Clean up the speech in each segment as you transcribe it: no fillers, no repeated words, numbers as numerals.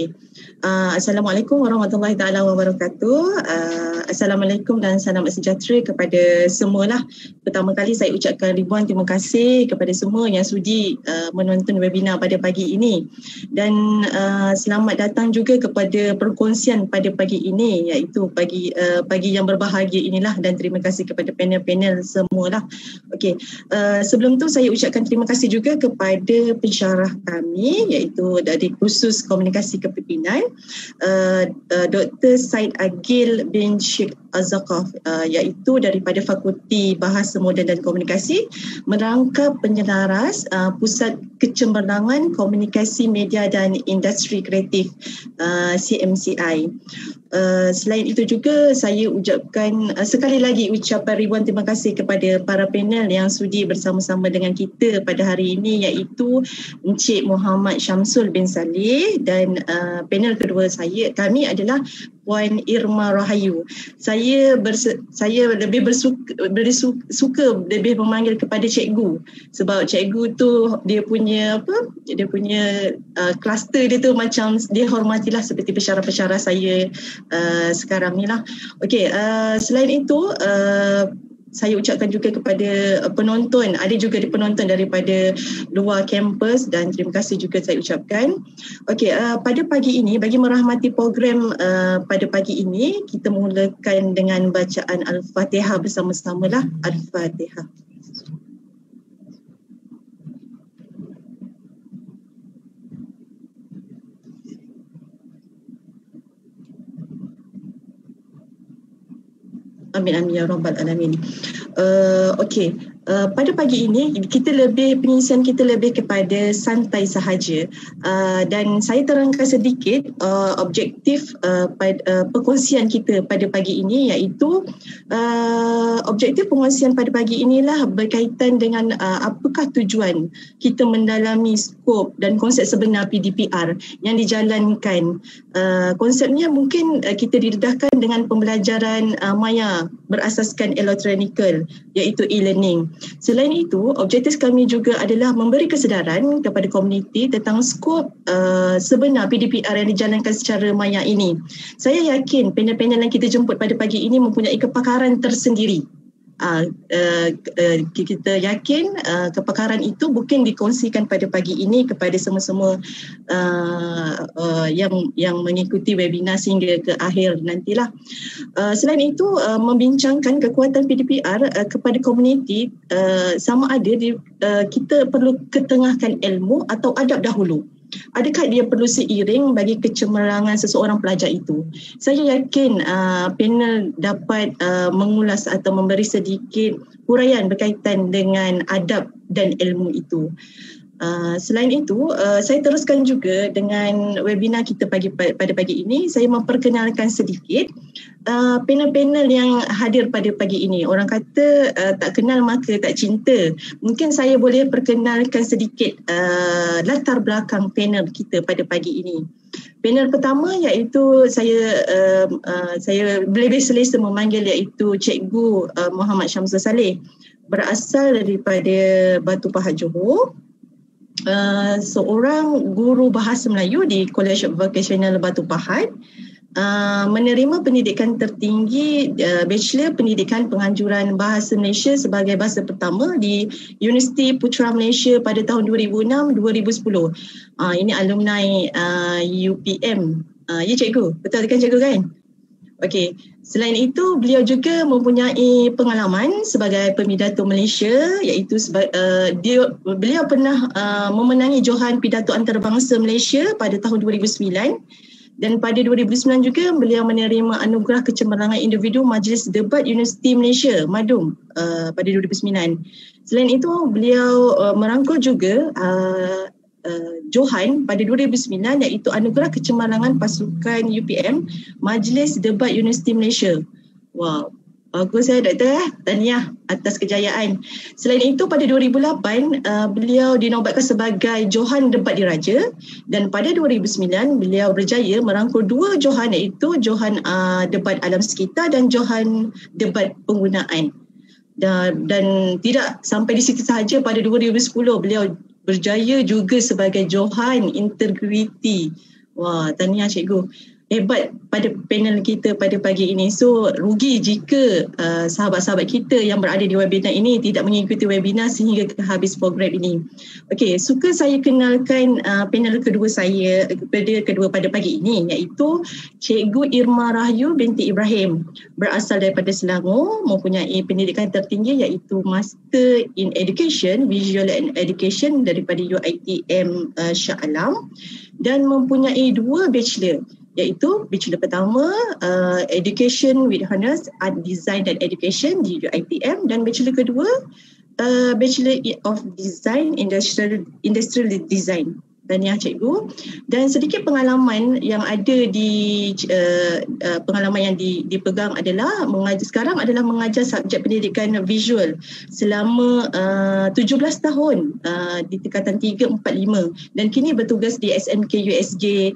Okey. Assalamualaikum warahmatullahi taala wabarakatuh. Assalamualaikum dan salam sejahtera kepada semualah. Pertama kali saya ucapkan ribuan terima kasih kepada semua yang sudi menonton webinar pada pagi ini. Dan selamat datang juga kepada perkongsian pada pagi ini, iaitu pagi yang berbahagia inilah, dan terima kasih kepada panel-panel semualah. Okey. Sebelum tu saya ucapkan terima kasih juga kepada pensyarah kami, iaitu dari kursus komunikasi kepimpinan, Dr. Said Agil bin Sheikh Az-Zakaf, iaitu daripada Fakulti Bahasa Moden dan Komunikasi, merangkap penyelaras Pusat Kecemerlangan Komunikasi Media dan Industri Kreatif, CMCI. Selain itu juga saya ucapkan sekali lagi ucapan ribuan terima kasih kepada para panel yang sudi bersama-sama dengan kita pada hari ini, iaitu Encik Muhammad Syamsul bin Saleh, dan panel kedua kami adalah Puan Irma Rahayu. Saya lebih suka lebih memanggil kepada cikgu, sebab cikgu tu dia punya kluster dia tu macam dia hormatilah seperti pensyarah-pensyarah saya sekarang ni lah. Okey, selain itu saya ucapkan juga kepada penonton, ada juga penonton daripada luar kampus, dan terima kasih juga saya ucapkan. Okey, pada pagi ini, bagi merahmati program pada pagi ini, kita mulakan dengan bacaan Al-Fatihah bersama-samalah. Al-Fatihah. Amin amin ya rabbal alamin. Okey, pada pagi ini pengisian kita lebih kepada santai sahaja, dan saya terangkan sedikit objektif perkongsian kita pada pagi ini, iaitu objektif perkongsian pada pagi inilah berkaitan dengan apakah tujuan kita mendalami skop dan konsep sebenar PDPR yang dijalankan. Konsepnya mungkin kita didedahkan dengan pembelajaran maya berasaskan elektronikal, iaitu e-learning. Selain itu, objektif kami juga adalah memberi kesedaran kepada komuniti tentang skop sebenar PDPR yang dijalankan secara maya ini. Saya yakin panel-panel yang kita jemput pada pagi ini mempunyai kepakaran tersendiri. Kita yakin kepakaran itu bukan dikongsikan pada pagi ini kepada semua-semua yang mengikuti webinar sehingga ke akhir nantilah. Selain itu, membincangkan kekuatan PDPR kepada komuniti, sama ada kita perlu ketengahkan ilmu atau adab dahulu. Adakah dia perlu seiring bagi kecemerlangan seseorang pelajar itu? Saya yakin panel dapat mengulas atau memberi sedikit huraian berkaitan dengan adab dan ilmu itu. Selain itu, saya teruskan juga dengan webinar kita pada pagi ini. Saya memperkenalkan sedikit panel-panel yang hadir pada pagi ini. Orang kata tak kenal maka tak cinta. Mungkin saya boleh perkenalkan sedikit latar belakang panel kita pada pagi ini. Panel pertama iaitu saya lebih selesa memanggil, iaitu Cikgu Muhammad Syamsul Saleh, berasal daripada Batu Pahat, Johor. Seorang guru bahasa Melayu di College Vocational Batu Pahat, menerima pendidikan tertinggi Bachelor Pendidikan Penganjuran Bahasa Malaysia sebagai bahasa pertama di Universiti Putra Malaysia pada tahun 2006-2010. Ini alumni UPM. Ya cikgu, betul kan cikgu kan? Okey. Selain itu, beliau juga mempunyai pengalaman sebagai pemidato Malaysia, iaitu beliau pernah memenangi Johan Pidato Antarabangsa Malaysia pada tahun 2009, dan pada 2009 juga beliau menerima anugerah kecemerlangan individu Majlis Debat Universiti Malaysia MADUM pada 2009. Selain itu, beliau merangkul juga Johan pada 2009, iaitu anugerah kecemerlangan pasukan UPM Majlis Debat Universiti Malaysia. Wow, bagus Doktor. Tahniah atas kejayaan. Selain itu, pada 2008 beliau dinobatkan sebagai Johan Debat Diraja, dan pada 2009 beliau berjaya merangkul dua Johan, iaitu Johan Debat Alam Sekitar dan Johan Debat Penggunaan. Dan tidak sampai di situ sahaja, pada 2010 beliau berjaya juga sebagai Johan Integriti. Wah, tahniah cikgu. Hebat pada panel kita pada pagi ini. So, rugi jika sahabat-sahabat kita yang berada di webinar ini tidak mengikuti webinar sehingga ke habis program ini. Okey, suka saya kenalkan panel kedua saya pada pagi ini, iaitu Cikgu Irma Rahyu binti Ibrahim. Berasal daripada Selangor, mempunyai pendidikan tertinggi iaitu Master in Education, Visual and Education daripada UiTM Shah Alam, dan mempunyai 2 bachelor, iaitu bachelor pertama Education with Honours Art Design dan Education di UiTM, dan bachelor kedua Bachelor of Design Industrial Design. Tahniah cikgu. Dan sedikit pengalaman yang ada di pengalaman yang dipegang adalah sekarang adalah mengajar subjek pendidikan visual selama 17 tahun di tingkatan 3, 4, 5, dan kini bertugas di SMK USJ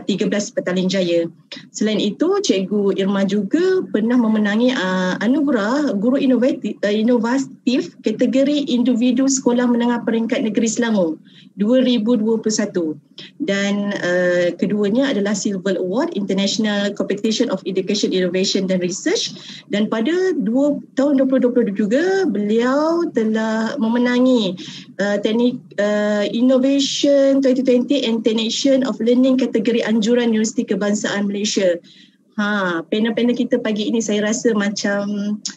13 Petaling Jaya. Selain itu, Cikgu Irma juga pernah memenangi anugerah Guru Inovatif kategori Individu Sekolah Menengah Peringkat Negeri Selangor 2021, dan keduanya adalah Silver Award International Competition of Education Innovation dan Research, dan pada tahun 2020 juga beliau telah memenangi Teknik Innovation 2020 and Technician of Learning kategori Anjuran Universiti Kebangsaan Malaysia. Panel-panel kita pagi ini saya rasa macam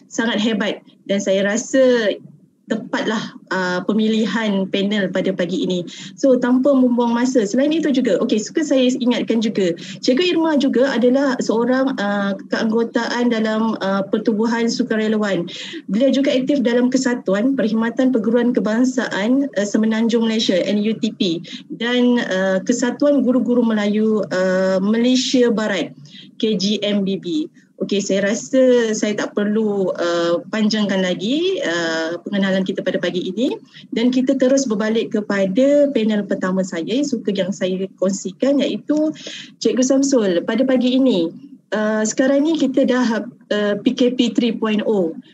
sangat hebat, dan saya rasa tepatlah pemilihan panel pada pagi ini. So, tanpa membuang masa, selain itu juga, suka saya ingatkan juga, Cikgu Irma juga adalah seorang keanggotaan dalam Pertubuhan Sukarelawan. Beliau juga aktif dalam Kesatuan Perkhidmatan Perguruan Kebangsaan Semenanjung Malaysia, NUTP, dan Kesatuan Guru-Guru Melayu Malaysia Barat, KGMBB. Saya rasa saya tak perlu panjangkan lagi pengenalan kita pada pagi ini, dan kita terus berbalik kepada panel pertama saya yang saya kongsikan, iaitu Cikgu Samsul. Pada pagi ini, sekarang ni kita dah PKP 3.0.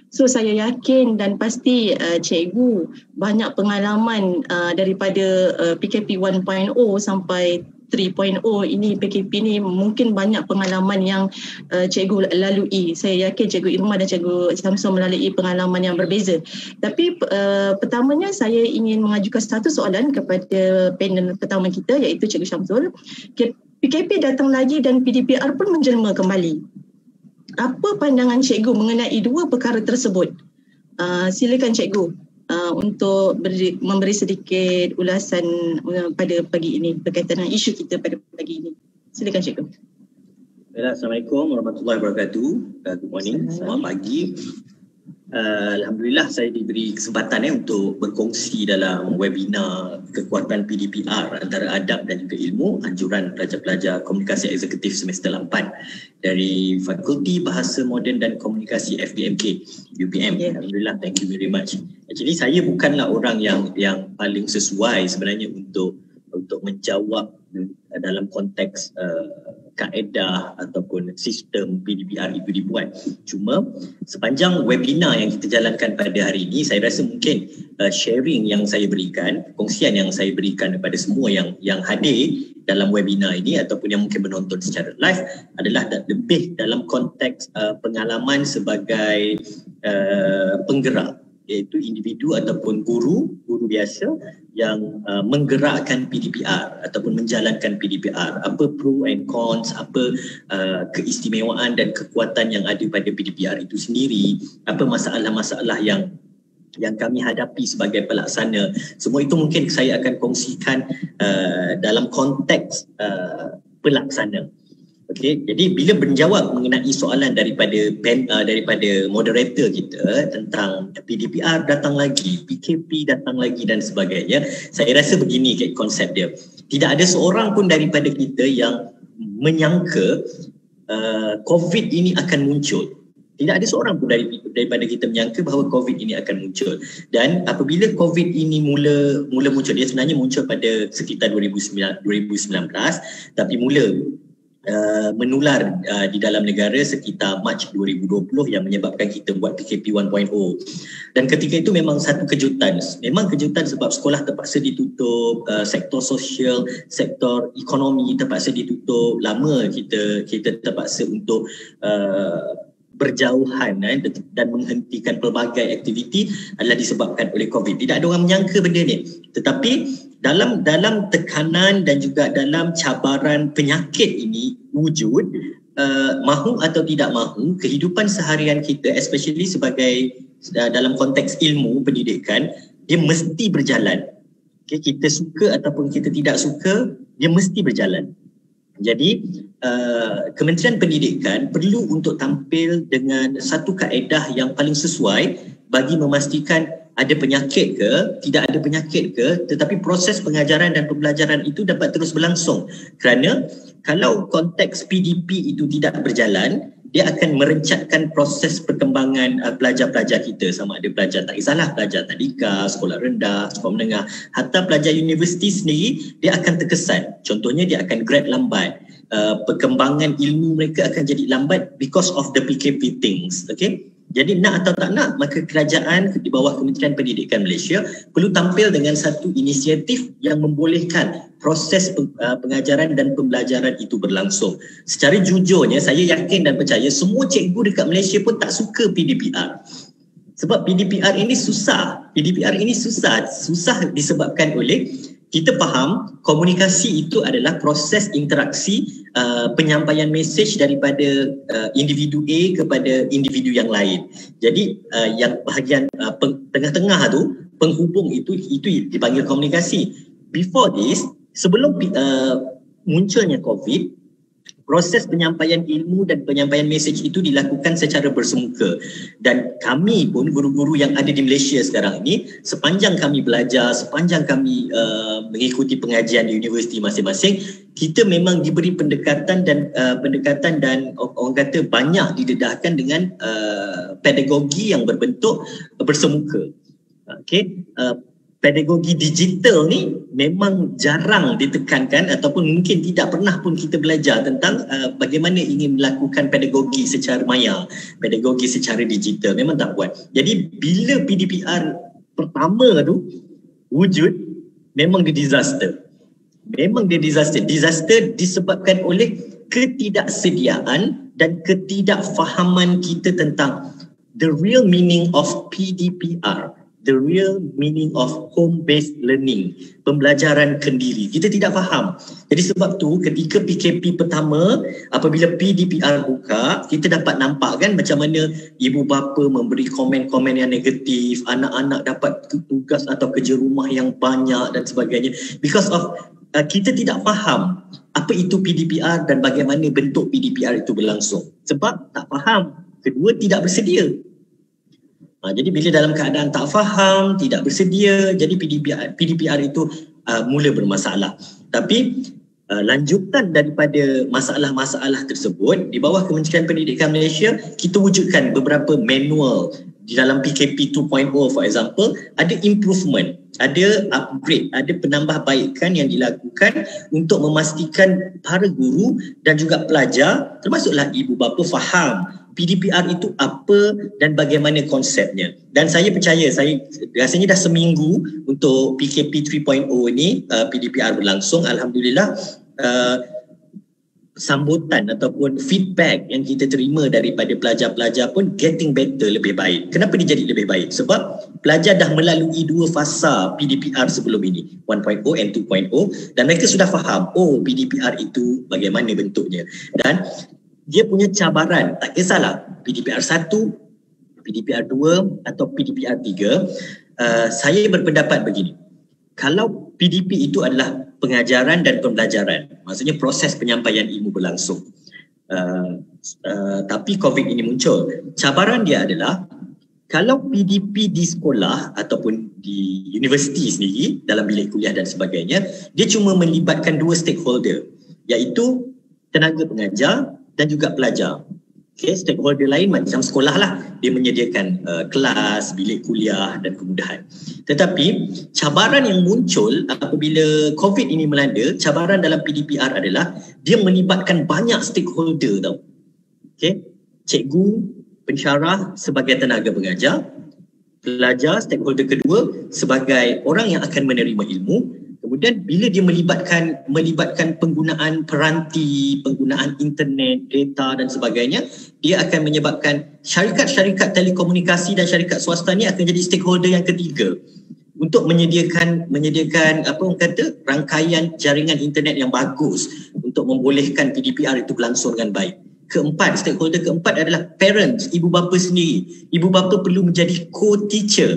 So, saya yakin dan pasti cikgu banyak pengalaman daripada PKP 1.0 sampai 3.0 ini, PKP ni mungkin banyak pengalaman yang cikgu lalui. Saya yakin Cikgu Irma dan Cikgu Samsul melalui pengalaman yang berbeza. Tapi pertamanya saya ingin mengajukan satu soalan kepada panel pertama kita, iaitu Cikgu Samsul. PKP datang lagi dan PDPR pun menjelma kembali. Apa pandangan cikgu mengenai 2 perkara tersebut? Silakan cikgu untuk memberi sedikit ulasan pada pagi ini berkaitan dengan isu kita pada pagi ini. Silakan cikgu. Assalamualaikum warahmatullahi wabarakatuh. Good morning, selamat pagi. Alhamdulillah saya diberi kesempatan untuk berkongsi dalam webinar kekuatan PDPR antara adab dan juga ilmu, anjuran pelajar-pelajar komunikasi eksekutif semester 8 dari Fakulti Bahasa Moden dan Komunikasi FBMK UPM. Alhamdulillah, thank you very much. Actually saya bukanlah orang yang paling sesuai sebenarnya untuk menjawab dalam konteks kaedah ataupun sistem PDPR itu dibuat. Cuma sepanjang webinar yang kita jalankan pada hari ini, saya rasa mungkin sharing yang saya berikan, kongsian yang saya berikan kepada semua yang hadir dalam webinar ini ataupun yang mungkin menonton secara live adalah lebih dalam konteks pengalaman sebagai penggerak, iaitu individu ataupun guru biasa yang menggerakkan PDPR ataupun menjalankan PDPR. Apa pro and cons, apa keistimewaan dan kekuatan yang ada pada PDPR itu sendiri, apa masalah-masalah yang kami hadapi sebagai pelaksana. Semua itu mungkin saya akan kongsikan dalam konteks pelaksana. Jadi bila menjawab mengenai soalan daripada moderator kita tentang PDPR datang lagi, PKP datang lagi dan sebagainya, saya rasa begini konsep dia. Tidak ada seorang pun daripada kita yang menyangka COVID ini akan muncul. Tidak ada seorang pun daripada kita menyangka bahawa COVID ini akan muncul. Dan apabila COVID ini mula muncul, dia sebenarnya muncul pada sekitar 2019, tapi mula menular di dalam negara sekitar Mac 2020 yang menyebabkan kita buat PKP 1.0. Dan ketika itu memang satu kejutan. Memang kejutan sebab sekolah terpaksa ditutup, sektor sosial, sektor ekonomi terpaksa ditutup. Lama kita terpaksa untuk berjauhan dan menghentikan pelbagai aktiviti adalah disebabkan oleh COVID. Tidak ada orang menyangka benda ni. Tetapi dalam tekanan dan juga dalam cabaran penyakit ini wujud, mahu atau tidak mahu, kehidupan seharian kita, especially sebagai dalam konteks ilmu pendidikan, dia mesti berjalan. Okay, kita suka ataupun kita tidak suka, dia mesti berjalan. Jadi Kementerian Pendidikan perlu untuk tampil dengan satu kaedah yang paling sesuai bagi memastikan ada penyakit ke, tidak ada penyakit ke, tetapi proses pengajaran dan pembelajaran itu dapat terus berlangsung. Kerana kalau konteks PDP itu tidak berjalan, dia akan merencatkan proses perkembangan pelajar-pelajar kita, sama ada pelajar tak kisahlah, pelajar tadika, sekolah rendah, sekolah menengah, hatta pelajar universiti sendiri, dia akan terkesan. Contohnya dia akan grad lambat. Perkembangan ilmu mereka akan jadi lambat because of the PKP things. Okay? Jadi nak atau tak nak, maka kerajaan di bawah Kementerian Pendidikan Malaysia perlu tampil dengan satu inisiatif yang membolehkan proses pengajaran dan pembelajaran itu berlangsung. Secara jujurnya, saya yakin dan percaya semua cikgu dekat Malaysia pun tak suka PDPR. Sebab PDPR ini susah. PDPR ini susah disebabkan oleh, kita faham komunikasi itu adalah proses interaksi penyampaian mesej daripada individu A kepada individu yang lain. Jadi yang bahagian tengah-tengah tu, penghubung itu dipanggil komunikasi. Before this, sebelum munculnya COVID, proses penyampaian ilmu dan penyampaian mesej itu dilakukan secara bersemuka. Dan kami pun, guru-guru yang ada di Malaysia sekarang ini, sepanjang kami belajar, sepanjang kami mengikuti pengajian di universiti masing-masing, kita memang diberi pendekatan dan orang kata banyak didedahkan dengan pedagogi yang berbentuk bersemuka. Okay. Pedagogi digital ni memang jarang ditekankan ataupun mungkin tidak pernah pun kita belajar tentang bagaimana ingin melakukan pedagogi secara maya, pedagogi secara digital, memang tak buat. Jadi bila PDPR pertama tu wujud, memang dia disaster. Memang dia disaster. Disaster disebabkan oleh ketidaksediaan dan ketidakfahaman kita tentang the real meaning of PDPR. The real meaning of home-based learning, pembelajaran kendiri. Kita tidak faham. Jadi sebab tu ketika PKP pertama, apabila PDPR buka, kita dapat nampak kan macam mana ibu bapa memberi komen-komen yang negatif, anak-anak dapat tugas atau kerja rumah yang banyak dan sebagainya. Because of kita tidak faham apa itu PDPR dan bagaimana bentuk PDPR itu berlangsung. Sebab tak faham. Kedua, tidak bersedia. Jadi bila dalam keadaan tak faham, tidak bersedia, jadi PDPR itu mula bermasalah. Tapi lanjutan daripada masalah-masalah tersebut, di bawah Kementerian Pendidikan Malaysia, kita wujudkan beberapa manual. Di dalam PKP 2.0 for example, ada improvement, ada upgrade, ada penambahbaikan yang dilakukan untuk memastikan para guru dan juga pelajar, termasuklah ibu bapa, faham PDPR itu apa dan bagaimana konsepnya. Dan saya percaya, saya rasanya dah seminggu untuk PKP 3.0 ni PDPR berlangsung. Alhamdulillah, sambutan ataupun feedback yang kita terima daripada pelajar-pelajar pun getting better, lebih baik. Kenapa dia jadi lebih baik? Sebab pelajar dah melalui dua fasa PDPR sebelum ini, 1.0 and 2.0, dan mereka sudah faham, oh PDPR itu bagaimana bentuknya. Dan dia punya cabaran, tak kisahlah PDPR 1, PDPR 2 atau PDPR 3, saya berpendapat begini. Kalau PDP itu adalah pengajaran dan pembelajaran, maksudnya proses penyampaian ilmu berlangsung. Tapi COVID ini muncul. Cabaran dia adalah kalau PDP di sekolah ataupun di universiti sendiri, dalam bilik kuliah dan sebagainya, dia cuma melibatkan dua stakeholder, iaitu tenaga pengajar dan juga pelajar. Okay, stakeholder lain macam sekolah lah, dia menyediakan kelas, bilik kuliah dan kemudahan. Tetapi cabaran yang muncul apabila COVID ini melanda, cabaran dalam PDPR adalah dia melibatkan banyak stakeholder tau. Okay, cikgu, pensyarah sebagai tenaga pengajar, pelajar stakeholder kedua sebagai orang yang akan menerima ilmu. Kemudian bila dia melibatkan penggunaan peranti, penggunaan internet, data dan sebagainya, dia akan menyebabkan syarikat-syarikat telekomunikasi dan syarikat swasta ni akan jadi stakeholder yang ketiga untuk menyediakan apa orang kata, rangkaian jaringan internet yang bagus untuk membolehkan PDPR itu berlangsung dengan baik. Stakeholder keempat adalah parents, ibu bapa sendiri. Ibu bapa perlu menjadi co-teacher,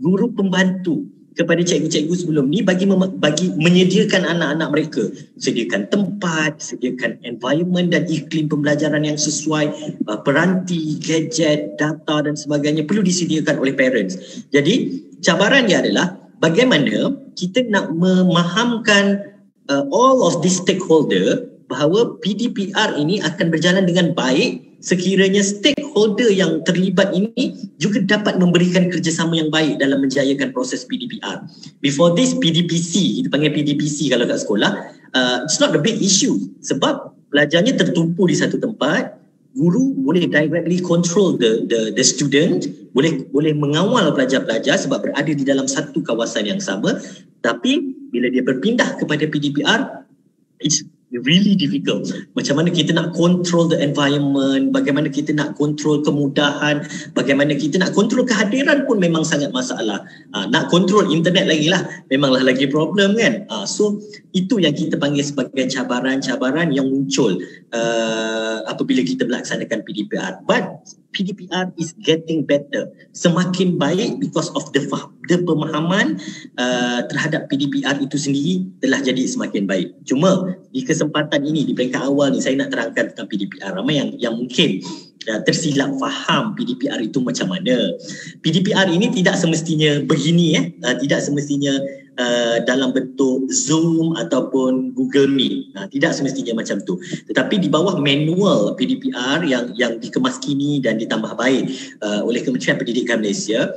guru pembantu kepada cikgu-cikgu sebelum ni bagi menyediakan anak-anak mereka, sediakan tempat, sediakan environment dan iklim pembelajaran yang sesuai, peranti, gadget, data dan sebagainya perlu disediakan oleh parents. Jadi cabaran dia adalah bagaimana kita nak memahamkan all of these stakeholder bahawa PDPR ini akan berjalan dengan baik sekiranya stakeholder yang terlibat ini juga dapat memberikan kerjasama yang baik dalam menjayakan proses PDPR. Before this, PDPC, kita panggil PDPC kalau kat sekolah, it's not a big issue sebab pelajarnya tertumpu di satu tempat, guru boleh directly control the student, boleh mengawal pelajar-pelajar sebab berada di dalam satu kawasan yang sama. Tapi bila dia berpindah kepada PDPR, it's really difficult. Macam mana kita nak control the environment, bagaimana kita nak control kemudahan, bagaimana kita nak control kehadiran pun memang sangat masalah. Nak control internet lagi lah, memanglah lagi problem kan. So itu yang kita panggil sebagai cabaran-cabaran yang muncul apabila kita melaksanakan PDPR. But PDPR is getting better, semakin baik because of the pemahaman terhadap PDPR itu sendiri telah jadi semakin baik. Cuma di kesempatan ini, di peringkat awal ni, saya nak terangkan tentang PDPR. Ramai yang mungkin tersilap faham PDPR itu macam mana. PDPR ini tidak semestinya begini, tidak semestinya dalam bentuk Zoom ataupun Google Meet. Tidak semestinya macam tu. Tetapi di bawah manual PDPR yang dikemaskini dan ditambah baik oleh Kementerian Pendidikan Malaysia,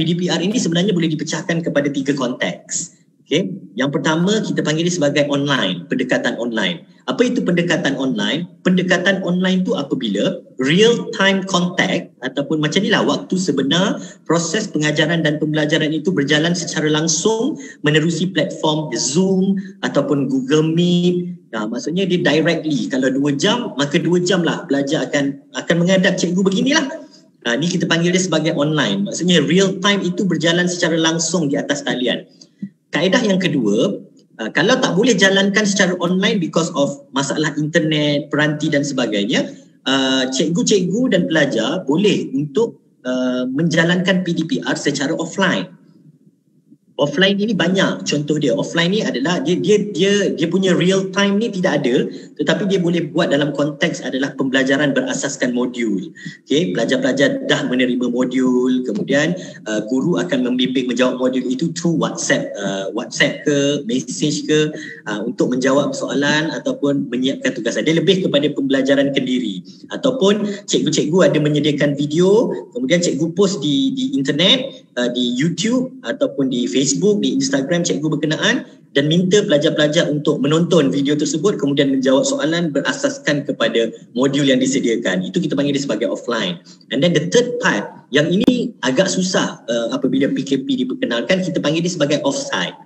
PDPR ini sebenarnya boleh dipecahkan kepada 3 konteks. Okay. Yang pertama kita panggil dia sebagai online, pendekatan online. Apa itu pendekatan online? Pendekatan online tu apabila real time contact ataupun macam inilah waktu sebenar proses pengajaran dan pembelajaran itu berjalan secara langsung menerusi platform Zoom ataupun Google Meet. Maksudnya dia directly, kalau 2 jam maka 2 jam lah pelajar akan menghadap cikgu beginilah. Ni kita panggil dia sebagai online. Maksudnya real time itu berjalan secara langsung di atas talian. Kaedah yang kedua, kalau tak boleh jalankan secara online because of masalah internet, peranti dan sebagainya, cikgu-cikgu dan pelajar boleh untuk menjalankan PDPR secara offline. Offline ini banyak contoh dia. Offline ni adalah dia punya real time ni tidak ada, tetapi dia boleh buat dalam konteks adalah pembelajaran berasaskan modul. Okey, pelajar-pelajar dah menerima modul, kemudian guru akan membimbing menjawab modul itu through WhatsApp ke, message ke, untuk menjawab soalan ataupun menyiapkan tugasan. Dia lebih kepada pembelajaran kendiri. Ataupun cikgu-cikgu ada menyediakan video, kemudian cikgu post di internet, di YouTube ataupun di Facebook, di Instagram cikgu berkenaan dan minta pelajar-pelajar untuk menonton video tersebut kemudian menjawab soalan berasaskan kepada modul yang disediakan. Itu kita panggil dia sebagai offline. And then the third part, yang ini agak susah apabila PKP diperkenalkan, kita panggil dia sebagai offsite.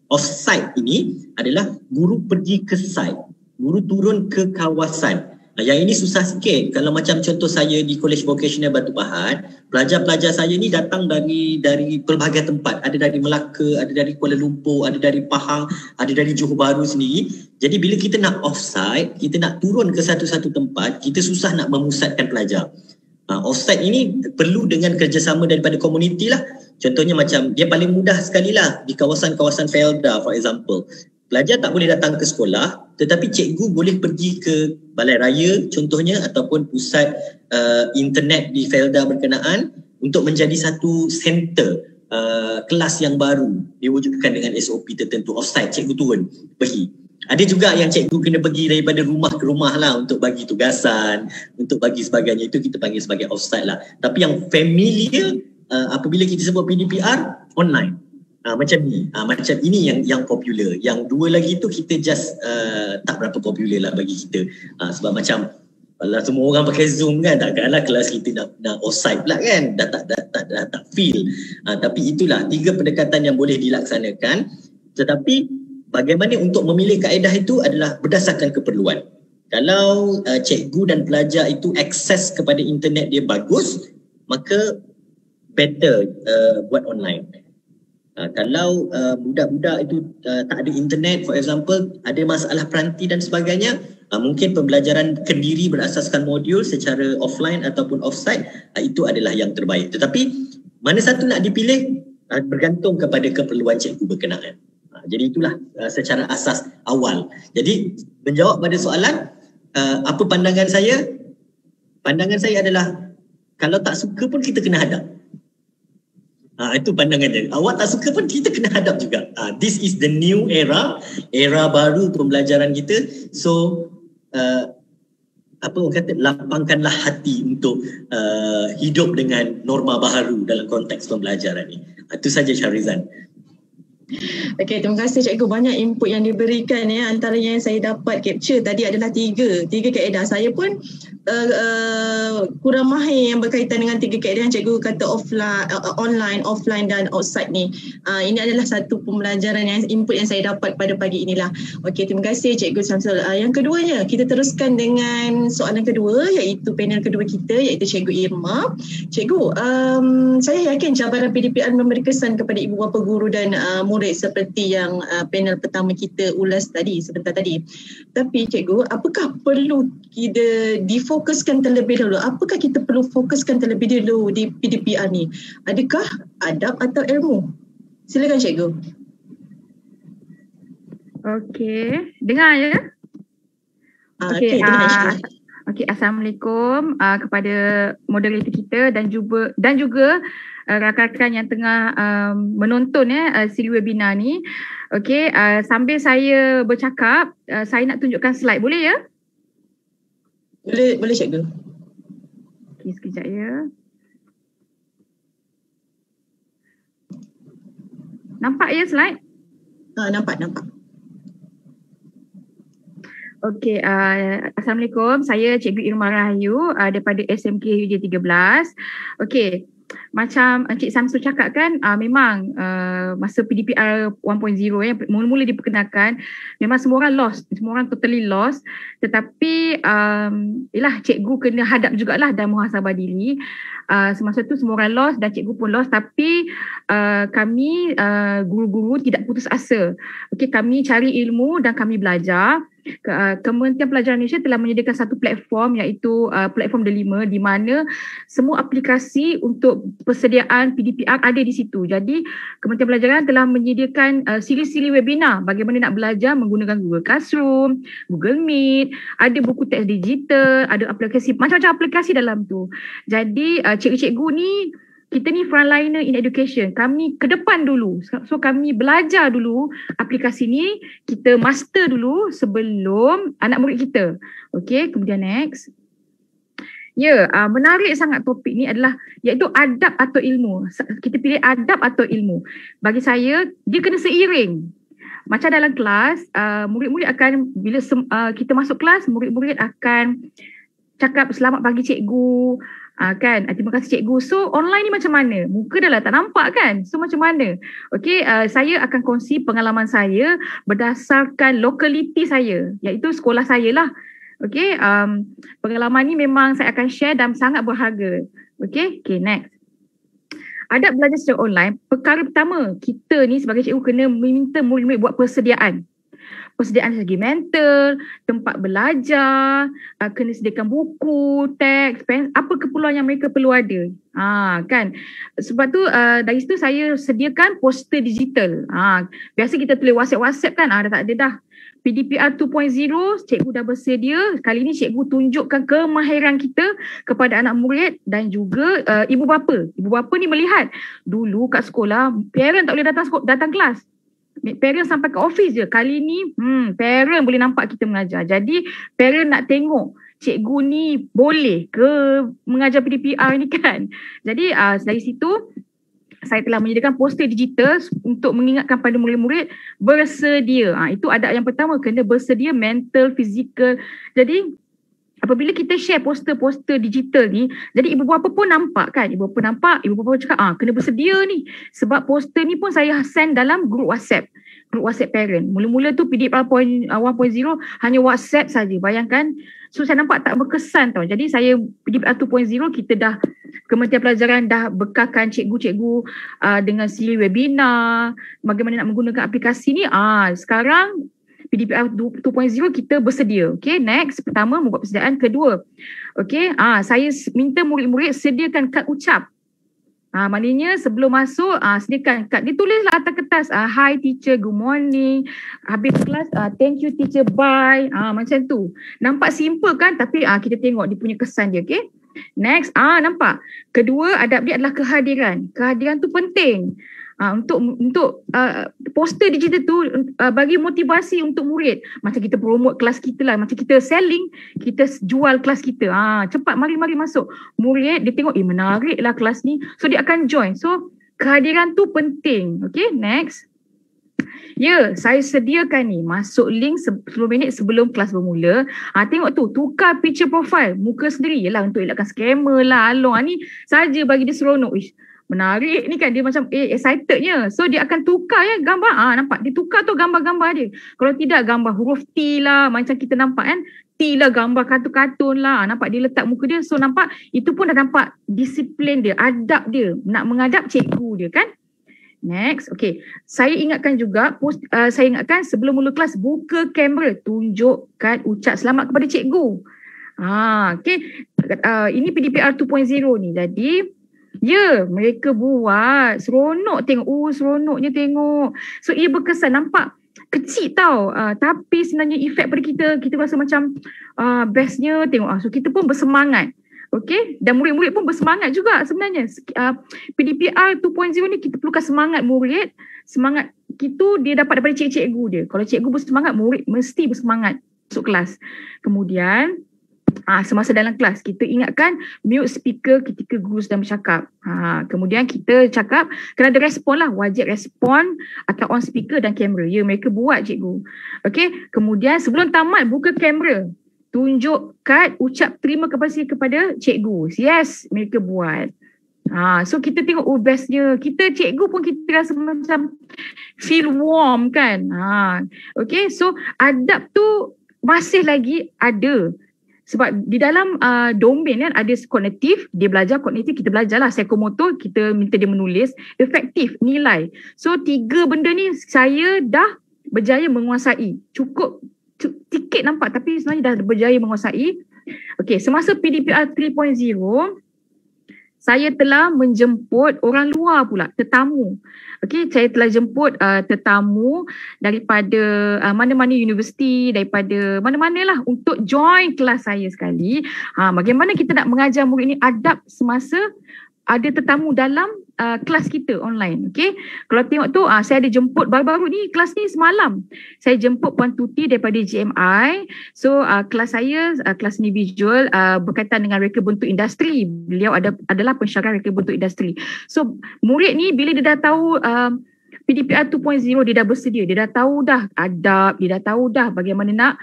Offsite ini adalah guru pergi ke site, guru turun ke kawasan. Yang ini susah sikit. Kalau macam contoh saya di College Vocational Batu Pahat, pelajar-pelajar saya ni datang dari pelbagai tempat. Ada dari Melaka, ada dari Kuala Lumpur, ada dari Pahang, ada dari Johor Bahru sendiri. Jadi bila kita nak offsite, kita nak turun ke satu-satu tempat, kita susah nak memusatkan pelajar. Offsite ini perlu dengan kerjasama daripada komuniti lah. Contohnya macam dia paling mudah sekali lah di kawasan-kawasan Felda for example. Pelajar tak boleh datang ke sekolah, tetapi cikgu boleh pergi ke balai raya contohnya ataupun pusat internet di Felda berkenaan untuk menjadi satu center kelas yang baru diwujudkan dengan SOP tertentu. Offsite, cikgu turun pergi. Ada juga yang cikgu kena pergi daripada rumah ke rumah lah untuk bagi tugasan, untuk bagi sebagainya. Itu kita panggil sebagai offsite lah. Tapi yang familiar apabila kita sebut PDPR, online. Macam ni. Macam ini yang popular. Yang dua lagi tu kita just tak berapa popular lah bagi kita. Sebab macam kalau semua orang pakai Zoom kan, takkanlah kelas kita nak offsite pula kan. Dah tak feel. Tapi itulah 3 pendekatan yang boleh dilaksanakan. Tetapi bagaimana untuk memilih kaedah itu adalah berdasarkan keperluan. Kalau cikgu dan pelajar itu akses kepada internet dia bagus, maka better buat online. Kalau budak-budak itu tak ada internet, for example, ada masalah peranti dan sebagainya, mungkin pembelajaran kendiri berasaskan modul secara offline ataupun offsite, itu adalah yang terbaik. Tetapi mana satu nak dipilih bergantung kepada keperluan cikgu berkenaan. Jadi itulah secara asas awal. Jadi menjawab pada soalan, apa pandangan saya? Pandangan saya adalah kalau tak suka pun kita kena hadap. Itu pandangannya. Awak tak suka pun kita kena hadap juga. This is the new era baru pembelajaran kita. So apa orang kata, lapangkanlah hati untuk hidup dengan norma baru dalam konteks pembelajaran ni. Itu saja Syahrizan. Okey, terima kasih cikgu, banyak input yang diberikan ya. Antara yang saya dapat capture tadi adalah tiga kaedah. Saya pun kurang mahir yang berkaitan dengan 3 kaedah yang cikgu kata online, offline dan outside ni. Ini adalah satu pembelajaran yang input yang saya dapat pada pagi inilah. Okey, terima kasih cikgu Syamsul. Yang keduanya, kita teruskan dengan soalan kedua, iaitu panel kedua kita, iaitu cikgu Irma. Cikgu, saya yakin cabaran PDPR memberi kesan kepada ibu bapa, guru dan murid seperti yang panel pertama kita ulas tadi sebentar tadi. Tapi cikgu, apakah perlu kita difokuskan terlebih dahulu? Apakah kita perlu fokuskan terlebih dahulu di PDPR ni? Adakah adab atau ilmu? Silakan cikgu. Okey, dengar ya? Okey, dengar. Okey, Assalamualaikum kepada moderator kita dan juga rakan-rakan yang tengah menonton siri webinar ni. Okey, sambil saya bercakap, saya nak tunjukkan slide, boleh ya? Boleh cikgu. Okey, sekejap ya. Nampak ya slide? Nampak. Okey, Assalamualaikum. Saya Cikgu Irma Rahayu daripada SMK UJ 13. Okey, macam Encik Samsul cakap kan, memang masa PDPR 1.0 yang mula-mula diperkenalkan, memang semua orang totally lost. Tetapi cikgu kena hadap jugalah dan muhasabah diri. Semasa tu semua orang lost dan cikgu pun lost, tapi kami guru-guru tidak putus asa. Okey, kami cari ilmu dan kami belajar. Kementerian Pelajaran Malaysia telah menyediakan satu platform, iaitu platform Delima, di mana semua aplikasi untuk persediaan PDPR ada di situ. Jadi Kementerian Pelajaran telah menyediakan siri-siri webinar bagaimana nak belajar menggunakan Google Classroom, Google Meet, ada buku teks digital, ada aplikasi, macam-macam aplikasi dalam tu. Jadi cikgu-cikgu ni, kita ni frontliner in education. Kami ke depan dulu. So kami belajar dulu aplikasi ni, kita master dulu sebelum anak murid kita. Okey, kemudian next. Ya, menarik sangat topik ni adalah iaitu adab atau ilmu. Kita pilih adab atau ilmu. Bagi saya, dia kena seiring. Macam dalam kelas, murid-murid akan, bila kita masuk kelas, murid-murid akan cakap selamat pagi cikgu, kan, terima kasih cikgu. So online ni macam mana? Muka dah lah tak nampak kan? So macam mana? Okey, saya akan kongsi pengalaman saya berdasarkan lokaliti saya, iaitu sekolah saya lah. Okey, pengalaman ni memang saya akan share dan sangat berharga. Okey, next. Adab belajar secara online, perkara pertama, kita ni sebagai cikgu kena meminta murid-murid buat persediaan dari segi mental, tempat belajar, kena sediakan buku, teks, pen, apa keperluan yang mereka perlu ada. Kan. Sebab tu dari situ saya sediakan poster digital. Biasa kita tulis WhatsApp kan, dah tak ada dah. PDPR 2.0, cikgu dah bersedia. Kali ni cikgu tunjukkan kemahiran kita kepada anak murid dan juga ibu bapa. Ibu bapa ni melihat dulu kat sekolah, parent tak boleh datang kelas. Parent sampai ke office je. Kali ni parent boleh nampak kita mengajar. Jadi parent nak tengok cikgu ni boleh ke mengajar PDPR ni kan. Jadi dari situ saya telah menyediakan poster digital untuk mengingatkan pada murid-murid bersedia. Itu adab yang pertama, kena bersedia mental, fizikal. Jadi apabila kita share poster-poster digital ni, jadi ibu bapa pun nampak kan. Ibu bapa cakap kena bersedia ni. Sebab poster ni pun saya send dalam grup WhatsApp parent. Mula-mula tu PDPR 1.0 hanya WhatsApp saja. Bayangkan. So saya nampak tak berkesan tau. Jadi saya PDPR 2.0 kita dah, Kementerian Pelajaran dah bekalkan cikgu-cikgu dengan siri webinar, bagaimana nak menggunakan aplikasi ni. Sekarang PDPR 2.0 kita bersedia. Okay, next. Pertama, membuat persediaan. Kedua, okay, saya minta murid-murid sediakan kad ucap. Maknanya sebelum masuk, sediakan kad. Dia tulislah atas kertas. Hi teacher, good morning. Habis kelas, thank you teacher, bye. Macam tu. Nampak simple kan? Tapi kita tengok dia punya kesan dia, okay? Next, nampak. Kedua, adab dia adalah kehadiran. Kehadiran tu penting. Untuk poster digital tu bagi motivasi untuk murid. Macam kita promote kelas kita lah. Macam kita selling, kita jual kelas kita. Cepat mari masuk. Murid dia tengok, menarik lah kelas ni. So dia akan join. So kehadiran tu penting. Okay, next. Ya, saya sediakan ni. Masuk link 10 minit sebelum kelas bermula. Tengok tu, tukar picture profile. Muka sendiri. Yelah, untuk elakkan scammer lah. Ni saja bagi dia seronok. Menarik ni kan, dia macam excitednya. So dia akan tukar gambar. Nampak dia tukar tu gambar-gambar dia. Kalau tidak, gambar huruf T lah, macam kita nampak kan, T lah, gambar kartun-kartun lah. Nampak dia letak muka dia. So nampak, itu pun dah nampak disiplin dia, adab dia, nak mengadap cikgu dia kan. Next, okay. Saya ingatkan juga, saya ingatkan sebelum mula kelas, buka kamera, tunjukkan ucap selamat kepada cikgu. Okay. Ini PDPR 2.0 ni. Jadi, ya, mereka buat. Seronok tengok. Seronoknya tengok. So, ia berkesan. Nampak kecil tau. Tapi sebenarnya efek pada kita, kita rasa macam bestnya tengok. So, kita pun bersemangat. Okay. Dan murid-murid pun bersemangat juga sebenarnya. PDPR 2.0 ni kita perlukan semangat murid. Semangat itu dia dapat daripada cikgu dia. Kalau cikgu bersemangat, murid mesti bersemangat masuk kelas. Kemudian, semasa dalam kelas kita ingatkan mute speaker ketika guru sedang bercakap. Kemudian kita cakap kena ada respon lah, wajib respon atau on speaker dan kamera. Ya, mereka buat cikgu. Okey, kemudian sebelum tamat buka kamera, tunjuk kad ucap terima kasih kepada cikgu. Yes, mereka buat. So kita tengok bestnya. Kita cikgu pun kita rasa macam feel warm kan. Okay, so adab tu masih lagi ada. Sebab di dalam domain kan ada kognitif, dia belajar kognitif, kita belajar lah psikomotor, kita minta dia menulis, efektif, nilai. So 3 benda ni saya dah berjaya menguasai. Cukup sikit nampak tapi sebenarnya dah berjaya menguasai. Okey, semasa PDPR 3.0, saya telah menjemput orang luar pula, tetamu. Okey, saya telah jemput tetamu daripada mana-mana universiti, daripada mana-manalah untuk join kelas saya sekali. Bagaimana kita nak mengajar murid ni adab semasa ada tetamu dalam kelas kita online. Okay. Kalau tengok tu, saya ada jemput baru-baru ni, kelas ni semalam. Saya jemput Puan Tuti daripada GMI. So, kelas saya, kelas ni visual berkaitan dengan reka bentuk industri. Beliau adalah pensyarah reka bentuk industri. So, murid ni bila dia dah tahu PDPR 2.0, dia dah bersedia. Dia dah tahu dah adab, dia dah tahu dah bagaimana nak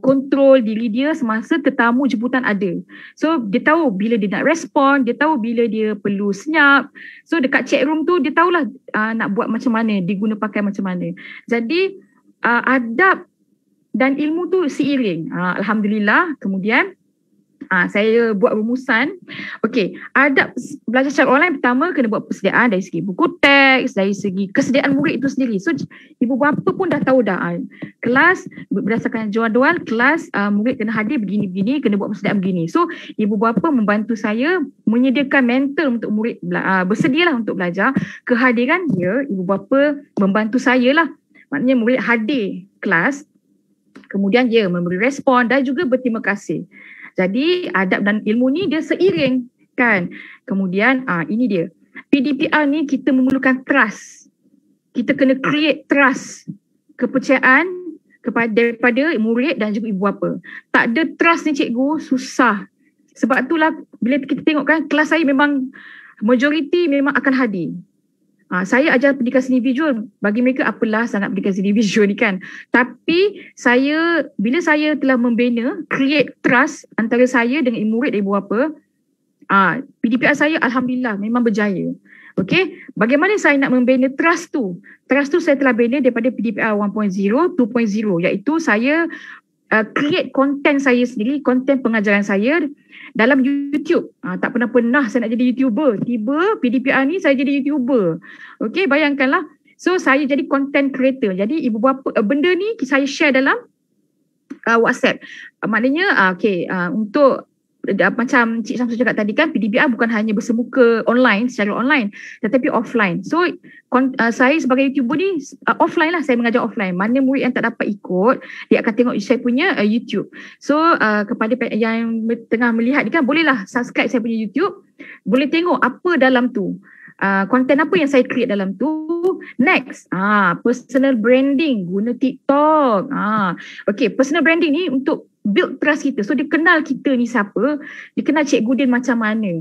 kontrol diri dia semasa tetamu jemputan ada. So dia tahu bila dia nak respon, dia tahu bila dia perlu senyap. So dekat chat room tu dia tahulah nak buat macam mana, diguna pakai macam mana. Jadi adab dan ilmu tu seiring. Alhamdulillah. Kemudian saya buat rumusan. Okey, adab belajar secara online pertama kena buat persediaan dari segi buku teks, dari segi kesediaan murid itu sendiri. So ibu bapa pun dah tahu dah kelas berdasarkan jadual kelas, murid kena hadir begini-begini, kena buat persediaan begini. So ibu bapa membantu saya menyediakan mental untuk murid bersedialah untuk belajar. Kehadiran dia, ibu bapa membantu saya lah. Maknanya murid hadir kelas, kemudian dia memberi respon dan juga berterima kasih. Jadi adab dan ilmu ni dia seiring kan. Kemudian ini dia. PDPR ni kita memerlukan trust. kita kena create trust, kepercayaan daripada murid dan juga ibu bapa. Tak ada trust ni cikgu, susah. Sebab itulah bila kita tengok kan, kelas saya memang majoriti memang akan hadir. Saya ajar pendidikan seni visual, bagi mereka apalah sangat pendidikan seni visual ni kan. Tapi bila saya telah membina, create trust antara saya dengan murid dan ibu bapa, PDPR saya alhamdulillah memang berjaya. Okey, bagaimana saya nak membina trust tu? Trust tu saya telah bina daripada PDPR 1.0, 2.0, iaitu saya create konten saya sendiri, konten pengajaran saya dalam YouTube. Tak pernah saya nak jadi YouTuber. Tiba PDPR ni saya jadi YouTuber. Okey, bayangkanlah. So saya jadi content creator. Jadi ibu bapa benda ni saya share dalam WhatsApp. Maknanya untuk macam Cik Samsul cakap tadi kan, PDPR bukan hanya bersemuka online, secara online, tetapi offline. So saya sebagai YouTuber ni offline lah, saya mengajar offline. Mana murid yang tak dapat ikut, dia akan tengok saya punya YouTube. So kepada yang tengah melihat ni kan, bolehlah subscribe saya punya YouTube, boleh tengok apa dalam tu, konten apa yang saya create dalam tu. Next, personal branding guna TikTok. Okay, personal branding ni untuk build trust kita. So dia kenal kita ni siapa, dia kenal Cikgu Din macam mana.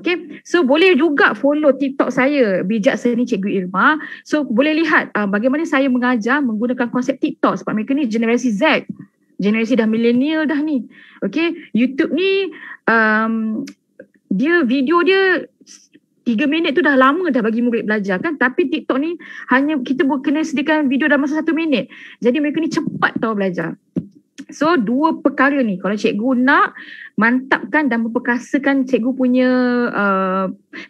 Okay, so boleh juga follow TikTok saya, Bijak Seni Cikgu Irma. So boleh lihat bagaimana saya mengajar menggunakan konsep TikTok, sebab mereka ni generasi Z, generasi dah millennial dah ni. Okay, YouTube ni video dia 3 minit tu dah lama dah bagi murid belajar kan. Tapi TikTok ni hanya kita kena sediakan video dalam masa 1 minit. Jadi mereka ni cepat tau belajar. So dua perkara ni, kalau cikgu nak mantapkan dan memperkasakan cikgu punya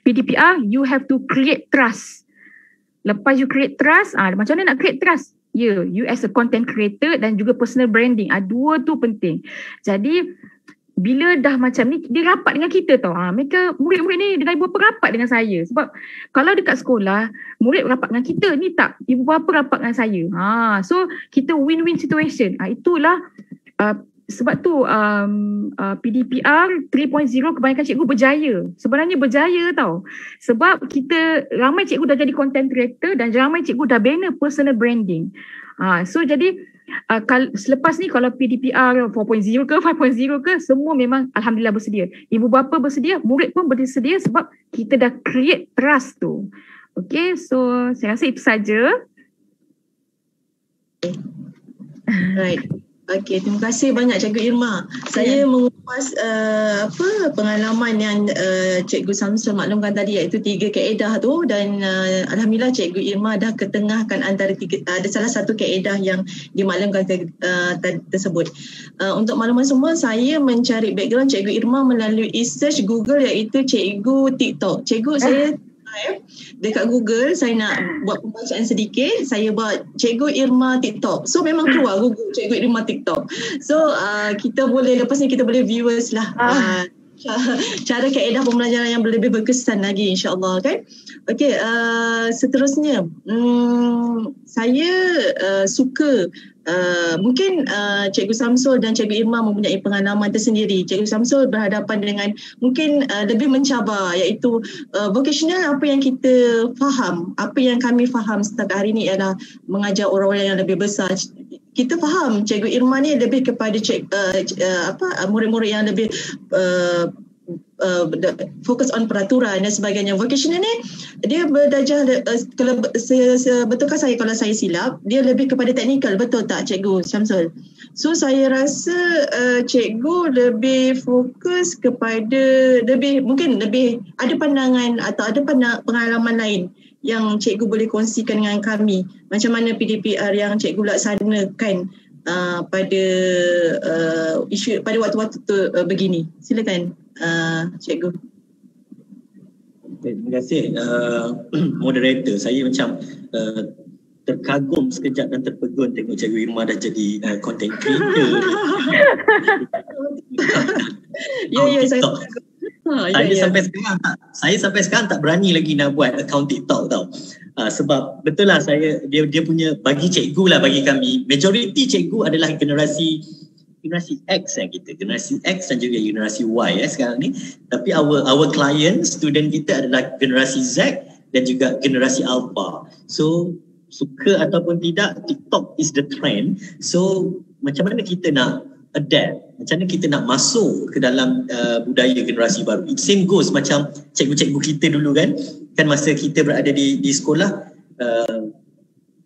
PDPR, you have to create trust. Lepas you create trust, macam mana nak create trust? You as a content creator dan juga personal branding. Dua tu penting. Jadi bila dah macam ni, dia rapat dengan kita tau. Mereka, murid-murid ni dengan ibu bapa rapat dengan saya. Sebab kalau dekat sekolah, murid rapat dengan kita, ni tak, ibu bapa rapat dengan saya. So kita win-win situation. Itulah sebab tu PDPR 3.0 kebanyakan cikgu berjaya. Sebenarnya berjaya tau. Sebab kita, ramai cikgu dah jadi content creator dan ramai cikgu dah bina personal branding. So jadi selepas ni kalau PDPR 4.0 ke 5.0 ke, semua memang alhamdulillah bersedia. Ibu bapa bersedia, murid pun bersedia sebab kita dah create trust tu. Okay, so saya rasa itu saja. Right. Okey, terima kasih banyak Cikgu Irma. Saya mengupas pengalaman yang Cikgu Samsul maklumkan tadi, iaitu 3 kaedah tu, dan alhamdulillah Cikgu Irma dah ketengahkan antara ada salah satu kaedah yang dimaklumkan tersebut. Untuk makluman semua, saya mencari background Cikgu Irma melalui search Google, iaitu Cikgu TikTok. Cikgu saya dekat Google, saya nak buat pembacaan sedikit, saya buat Cikgu Irma TikTok. So memang keluar Google Cikgu Irma TikTok. So kita boleh, lepas ni kita boleh viewers lah cara kaedah pembelajaran yang lebih berkesan lagi, insyaAllah kan. Okay, seterusnya saya suka mungkin Cikgu Samsul dan Cikgu Irma mempunyai pengalaman tersendiri. Cikgu Samsul berhadapan dengan mungkin lebih mencabar, iaitu vocational. Apa yang kita faham, apa yang kami faham setakat hari ini adalah mengajar orang-orang yang lebih besar. Kita faham Cikgu Irma ni lebih kepada murid-murid yang lebih fokus on peraturan dan sebagainya. Vocational ni dia berdarjah, kalau betulkah saya kalau saya silap, dia lebih kepada teknikal, betul tak Cikgu Syamsul? So saya rasa cikgu lebih fokus kepada mungkin lebih ada pandangan atau ada pengalaman lain yang cikgu boleh kongsikan dengan kami. Macam mana PDPR yang cikgu laksanakan pada isu pada waktu-waktu begini. Silakan cikgu. Terima kasih moderator. Saya macam terkagum sekejap dan terpegun tengok Cikgu Irma dah jadi content creator. Saya sampai sekarang tak berani lagi nak buat account TikTok tau. Sebab betul lah, dia punya, bagi cikgu lah, bagi kami majoriti cikgu adalah generasi X kita, generasi X dan juga generasi Y sekarang ni. Tapi our client, student kita adalah generasi Z dan juga generasi alpha. So suka ataupun tidak, TikTok is the trend. So macam mana kita nak adapt, macam mana kita nak masuk ke dalam budaya generasi baru. It same goes macam cikgu-cikgu kita dulu kan masa kita berada di sekolah,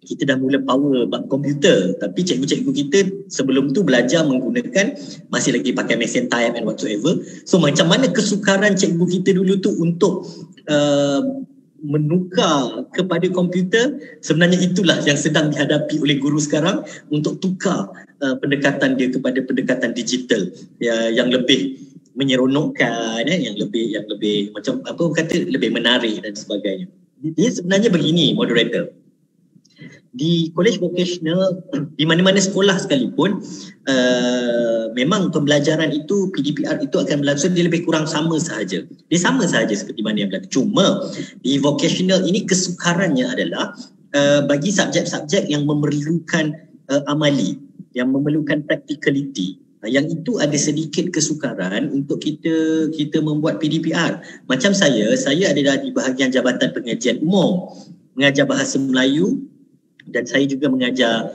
kita dah mula power komputer, tapi cikgu-cikgu kita sebelum tu belajar menggunakan, masih lagi pakai mesin type and whatsoever. So macam mana kesukaran cikgu kita dulu tu untuk menukar kepada komputer, sebenarnya itulah yang sedang dihadapi oleh guru sekarang untuk tukar pendekatan dia kepada pendekatan digital yang lebih menyeronokkan, yang lebih macam apa kata, lebih menarik dan sebagainya. Dia sebenarnya begini, moderator. Di college vocational, di mana-mana sekolah sekalipun, memang pembelajaran itu, PDPR itu akan berlangsung, dia lebih kurang sama sahaja. Dia sama sahaja seperti mana yang berlaku. Cuma di vocational ini kesukarannya adalah bagi subjek-subjek yang memerlukan amali, yang memerlukan practicality, yang itu ada sedikit kesukaran untuk kita membuat PDPR. Macam saya adalah di bahagian Jabatan Pengajian Umum, mengajar bahasa Melayu, dan saya juga mengajar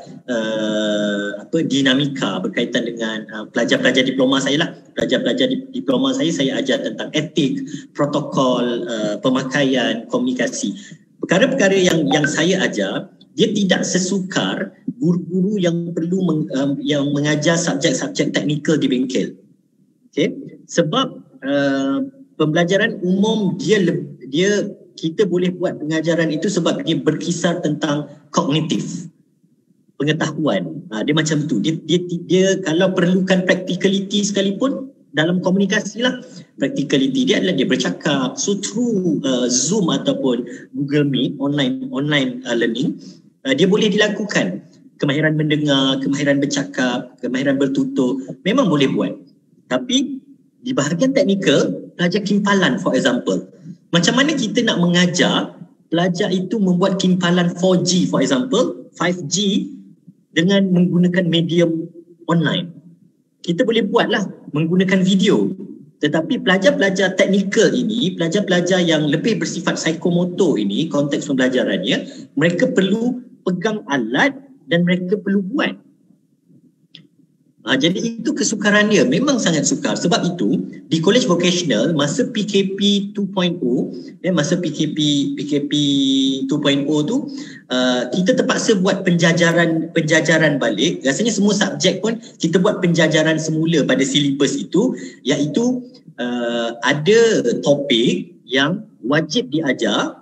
dinamika berkaitan dengan pelajar-pelajar diploma saya lah. Pelajar-pelajar diploma saya ajar tentang etik, protokol, pemakaian, komunikasi. Perkara-perkara yang saya ajar, dia tidak sesukar guru-guru yang perlu yang mengajar subjek-subjek teknikal di bengkel. Okay? Sebab pembelajaran umum dia kita boleh buat pengajaran itu sebab dia berkisar tentang kognitif, pengetahuan. Dia macam tu. Dia kalau perlukan practicality sekalipun dalam komunikasi lah, practicality dia adalah dia bercakap. So through Zoom ataupun Google Meet, online learning, dia boleh dilakukan. Kemahiran mendengar, kemahiran bercakap, kemahiran bertutur, memang boleh buat. Tapi di bahagian teknikal, pelajar kimpalan for example, macam mana kita nak mengajar pelajar itu membuat kimpalan 4G for example, 5G dengan menggunakan medium online. Kita boleh buatlah menggunakan video. Tetapi pelajar-pelajar teknikal ini, pelajar-pelajar yang lebih bersifat psikomotor ini, konteks pembelajarannya, mereka perlu pegang alat dan mereka perlu buat. Jadi itu kesukaran dia, memang sangat sukar. Sebab itu di college vocational masa PKP 2.0, masa PKP 2.0 tu kita terpaksa buat penjajaran balik. Rasanya semua subjek pun kita buat penjajaran semula pada silibus itu, iaitu ada topik yang wajib diajar.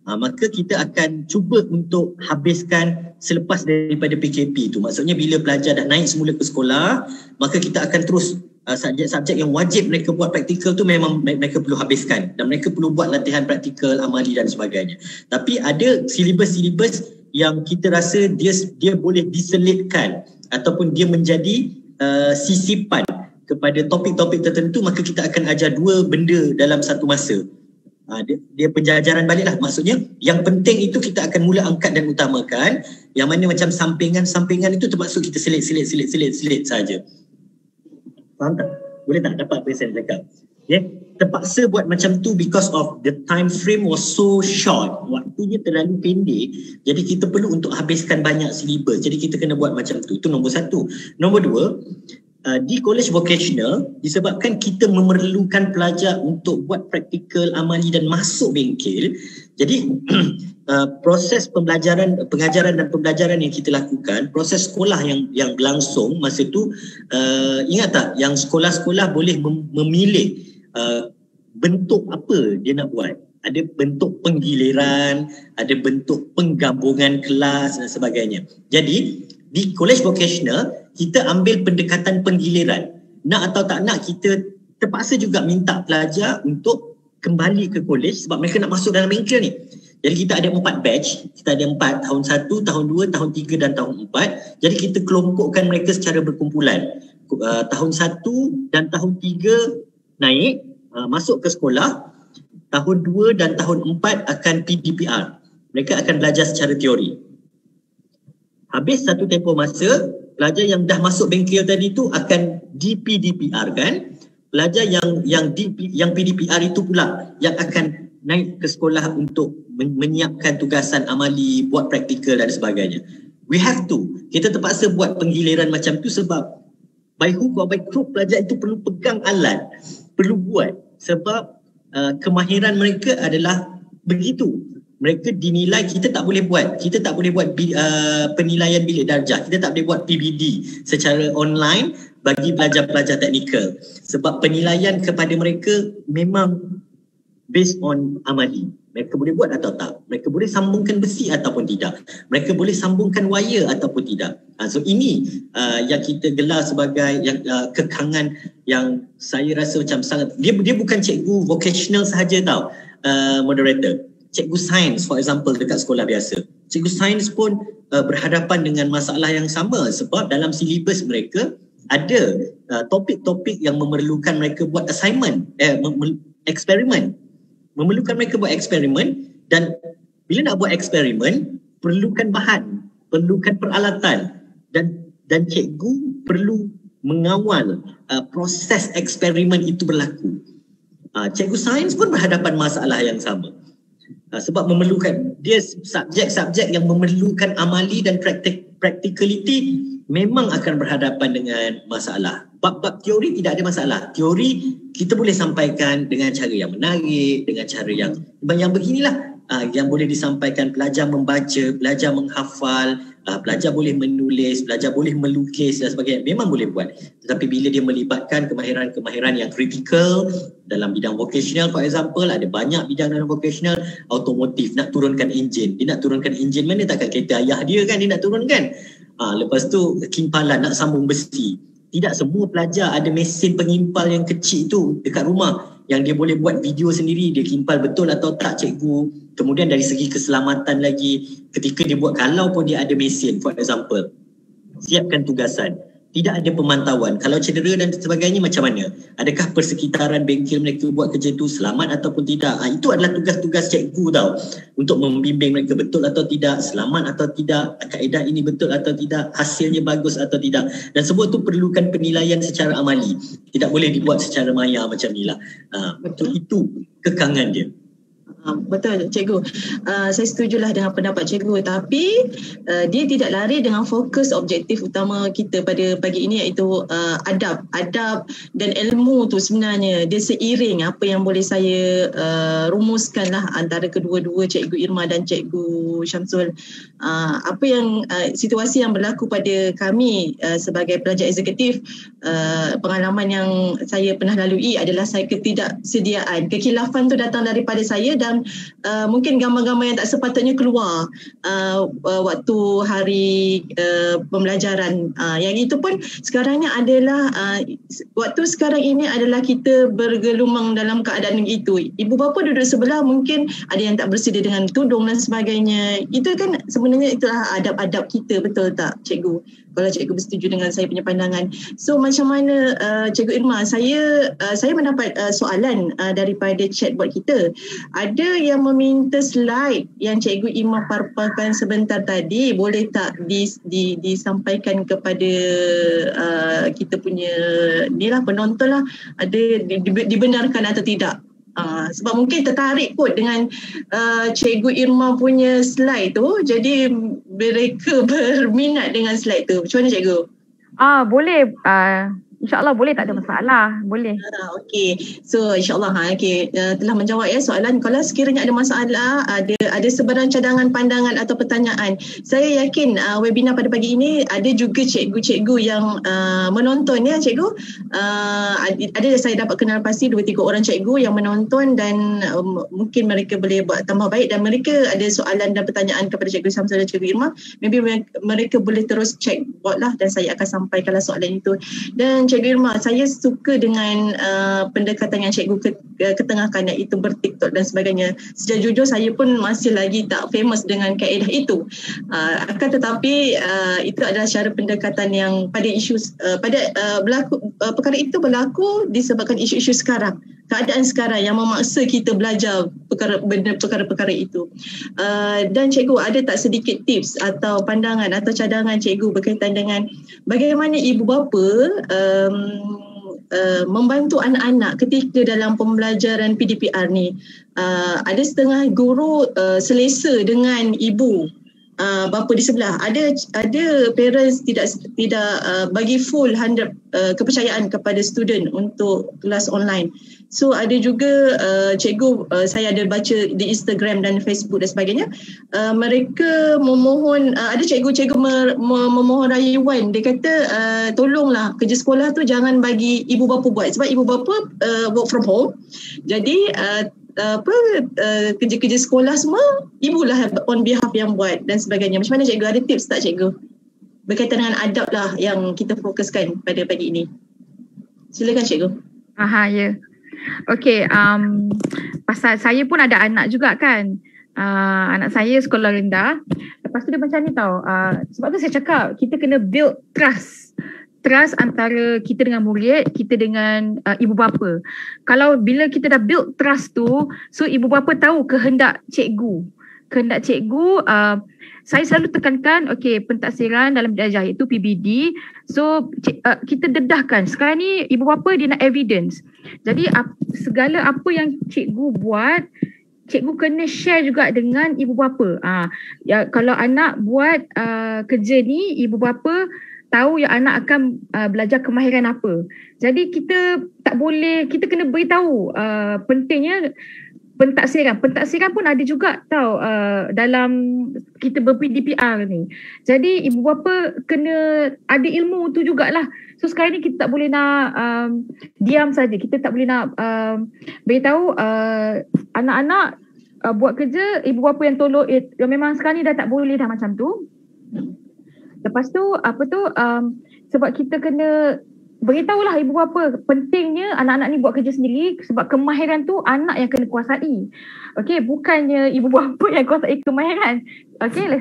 Maka kita akan cuba untuk habiskan selepas daripada PKP tu. Maksudnya bila pelajar dah naik semula ke sekolah, maka kita akan terus subjek-subjek yang wajib mereka buat praktikal tu memang mereka perlu habiskan, dan mereka perlu buat latihan praktikal, amali dan sebagainya. Tapi ada silibus-silibus yang kita rasa dia boleh diselitkan ataupun dia menjadi sisipan kepada topik-topik tertentu, maka kita akan ajar dua benda dalam satu masa. Dia penjajaran balik lah. Maksudnya yang penting itu kita akan mula angkat dan utamakan. Yang mana macam sampingan itu terpaksa kita selit saja. Faham tak? Boleh tak dapat apa yang saya cakap? Terpaksa buat macam tu because of the time frame was so short. Waktunya terlalu pendek. Jadi kita perlu untuk habiskan banyak silibus. Jadi kita kena buat macam tu. Itu nombor satu. Nombor dua, di college vocational, disebabkan kita memerlukan pelajar untuk buat praktikal, amali dan masuk bengkel, jadi proses pengajaran dan pembelajaran yang kita lakukan, proses sekolah yang berlangsung masa tu, ingat tak yang sekolah-sekolah boleh memilih bentuk apa dia nak buat. Ada bentuk penggiliran, ada bentuk penggabungan kelas dan sebagainya. Jadi di college vocational, kita ambil pendekatan penggiliran. Nak atau tak nak, kita terpaksa juga minta pelajar untuk kembali ke college sebab mereka nak masuk dalam bengkel ni. Jadi kita ada 4 batch. Kita ada 4, tahun 1, tahun 2, tahun 3 dan tahun 4. Jadi kita kelompokkan mereka secara berkumpulan. Tahun 1 dan tahun 3 naik, masuk ke sekolah. Tahun 2 dan tahun 4 akan PDPR. Mereka akan belajar secara teori. Habis satu tempoh masa, pelajar yang dah masuk bengkel tadi tu akan di-PDPR kan. Pelajar yang PDPR itu pula yang akan naik ke sekolah untuk menyiapkan tugasan amali, buat praktikal dan sebagainya. We have to. Kita terpaksa buat penggiliran macam tu sebab by hook or by crook pelajar itu perlu pegang alat, perlu buat sebab kemahiran mereka adalah begitu. Mereka dinilai, kita tak boleh buat. Kita tak boleh buat penilaian bilik darjah. Kita tak boleh buat PBD secara online bagi pelajar-pelajar teknikal. Sebab penilaian kepada mereka memang based on amali. Mereka boleh buat atau tak. Mereka boleh sambungkan besi ataupun tidak. Mereka boleh sambungkan wire ataupun tidak. So ini yang kita gelar sebagai kekangan yang saya rasa macam sangat, dia bukan cikgu vocational sahaja tau, moderator. Cikgu sains for example dekat sekolah biasa. Cikgu sains pun berhadapan dengan masalah yang sama sebab dalam silibus mereka ada topik-topik yang memerlukan mereka buat assignment, eksperimen. Memerlukan mereka buat eksperimen, dan bila nak buat eksperimen perlukan bahan, perlukan peralatan, dan cikgu perlu mengawal proses eksperimen itu berlaku. Cikgu sains pun berhadapan masalah yang sama. Sebab memerlukan, dia subjek-subjek yang memerlukan amali dan practicality memang akan berhadapan dengan masalah. Bab-bab teori tidak ada masalah. Teori kita boleh sampaikan dengan cara yang menarik, dengan cara yang beginilah yang boleh disampaikan. Pelajar membaca, pelajar menghafal, pelajar boleh menulis, pelajar boleh melukis dan sebagainya. Memang boleh buat. Tetapi bila dia melibatkan kemahiran-kemahiran yang kritikal dalam bidang vocational, for example, ada banyak bidang dalam vocational, automotif, nak turunkan enjin. Dia nak turunkan enjin mana, takkan kereta ayah dia kan dia nak turunkan. Lepas tu kimpalan, nak sambung besi. Tidak semua pelajar ada mesin pengimpal yang kecil tu dekat rumah yang dia boleh buat video sendiri, dia kimpal betul atau tak cikgu. Kemudian dari segi keselamatan lagi, ketika dia buat, kalau pun dia ada mesin for example, siapkan tugasan. Tidak ada pemantauan. Kalau cedera dan sebagainya macam mana? Adakah persekitaran bengkel mereka buat kerja tu selamat ataupun tidak? Itu adalah tugas-tugas cikgu tau. Untuk membimbing mereka betul atau tidak, selamat atau tidak, kaedah ini betul atau tidak, hasilnya bagus atau tidak. Dan semua tu perlukan penilaian secara amali. Tidak boleh dibuat secara maya macam inilah. Itu kekangan dia. Betul cikgu, saya setujulah dengan pendapat cikgu, tapi dia tidak lari dengan fokus objektif utama kita pada pagi ini, iaitu adab dan ilmu tu sebenarnya dia seiring apa yang boleh saya rumuskanlah antara kedua-dua cikgu Irma dan cikgu Syamsul. Apa yang situasi yang berlaku pada kami sebagai pelajar eksekutif, pengalaman yang saya pernah lalui adalah saya ketidaksediaan, kekhilafan tu datang daripada saya dan mungkin gambar-gambar yang tak sepatutnya keluar waktu hari pembelajaran. Yang itu pun sekarangnya adalah waktu sekarang ini adalah kita bergelumang dalam keadaan itu. Ibu bapa duduk sebelah, mungkin ada yang tak bersedia dengan tudung dan sebagainya. Itu kan sebenarnya itulah adab-adab kita, betul tak cikgu? Kalau cikgu bersetuju dengan saya punya pandangan. So macam mana cikgu Irma, saya mendapat soalan daripada chatbot kita. Ada yang meminta slide yang cikgu Irma paparkan sebentar tadi, boleh tak disampaikan kepada kita punya penonton lah, ada dibenarkan atau tidak? Sebab mungkin tertarik kot dengan cikgu Irma punya slide tu, jadi mereka berminat dengan slide tu. Macam mana cikgu? Boleh. InsyaAllah boleh, tak ada masalah. Boleh. Okey. So insyaAllah telah menjawab soalan. Kalau sekiranya ada masalah, ada sebarang cadangan, pandangan atau pertanyaan, saya yakin webinar pada pagi ini ada juga cikgu-cikgu yang menonton ya cikgu. Ada saya dapat kenal pasti 2-3 orang cikgu yang menonton dan mungkin mereka boleh buat tambah baik, dan mereka ada soalan dan pertanyaan kepada cikgu Syamsul dan cikgu Irma. Maybe mereka boleh terus check bot lah dan saya akan sampaikanlah soalan itu. Dan cikgu Irma, saya suka dengan pendekatan yang cikgu ketengahkan, iaitu bertiktok dan sebagainya. Sejujurnya saya pun masih lagi tak famous dengan kaedah itu. Akan tetapi itu adalah cara pendekatan yang pada isu perkara itu berlaku disebabkan isu-isu sekarang, keadaan sekarang yang memaksa kita belajar perkara-perkara itu. Dan cikgu, ada tak sedikit tips atau pandangan atau cadangan cikgu berkaitan dengan bagaimana ibu bapa membantu anak-anak ketika dalam pembelajaran PDPR ni. Ada setengah guru selesa dengan ibu bapa di sebelah. Ada parents tidak bagi full 100 kepercayaan kepada student untuk kelas online. So ada juga cikgu, saya ada baca di Instagram dan Facebook dan sebagainya, mereka memohon, ada cikgu-cikgu memohon rayuan. Dia kata tolonglah kerja sekolah tu jangan bagi ibu bapa buat, sebab ibu bapa work from home. Jadi kerja-kerja sekolah semua ibulah on behalf yang buat dan sebagainya. Macam mana cikgu, ada tips tak cikgu berkaitan dengan adab lah yang kita fokuskan pada pagi ini? Silakan cikgu. Ya. Okey, pasal saya pun ada anak juga kan. Anak saya sekolah rendah. Lepas tu dia macam ni tau. Sebab tu saya cakap kita kena build trust antara kita dengan murid, kita dengan ibu bapa. Kalau bila kita dah build trust tu, so ibu bapa tahu kehendak cikgu. Saya selalu tekankan pentaksiran dalam belajar iaitu PBD. So kita dedahkan. Sekarang ni ibu bapa dia nak evidence. Jadi segala apa yang cikgu buat, cikgu kena share juga dengan ibu bapa. Kalau anak buat kerja ni, ibu bapa tahu yang anak akan belajar kemahiran apa. Jadi kita tak boleh, kita kena beritahu pentingnya pentaksiran. Pentaksiran pun ada juga tahu dalam kita ber-PDPR ni. Jadi ibu bapa kena ada ilmu tu jugalah. So sekarang ni kita tak boleh nak diam saja. Kita tak boleh nak beritahu anak-anak buat kerja, ibu bapa yang tolong. Memang sekarang ni dah tak boleh dah macam tu. Lepas tu sebab kita kena beritahulah ibu bapa pentingnya anak-anak ni buat kerja sendiri, sebab kemahiran tu anak yang kena kuasai. Bukannya ibu bapa yang kuasai kemahiran.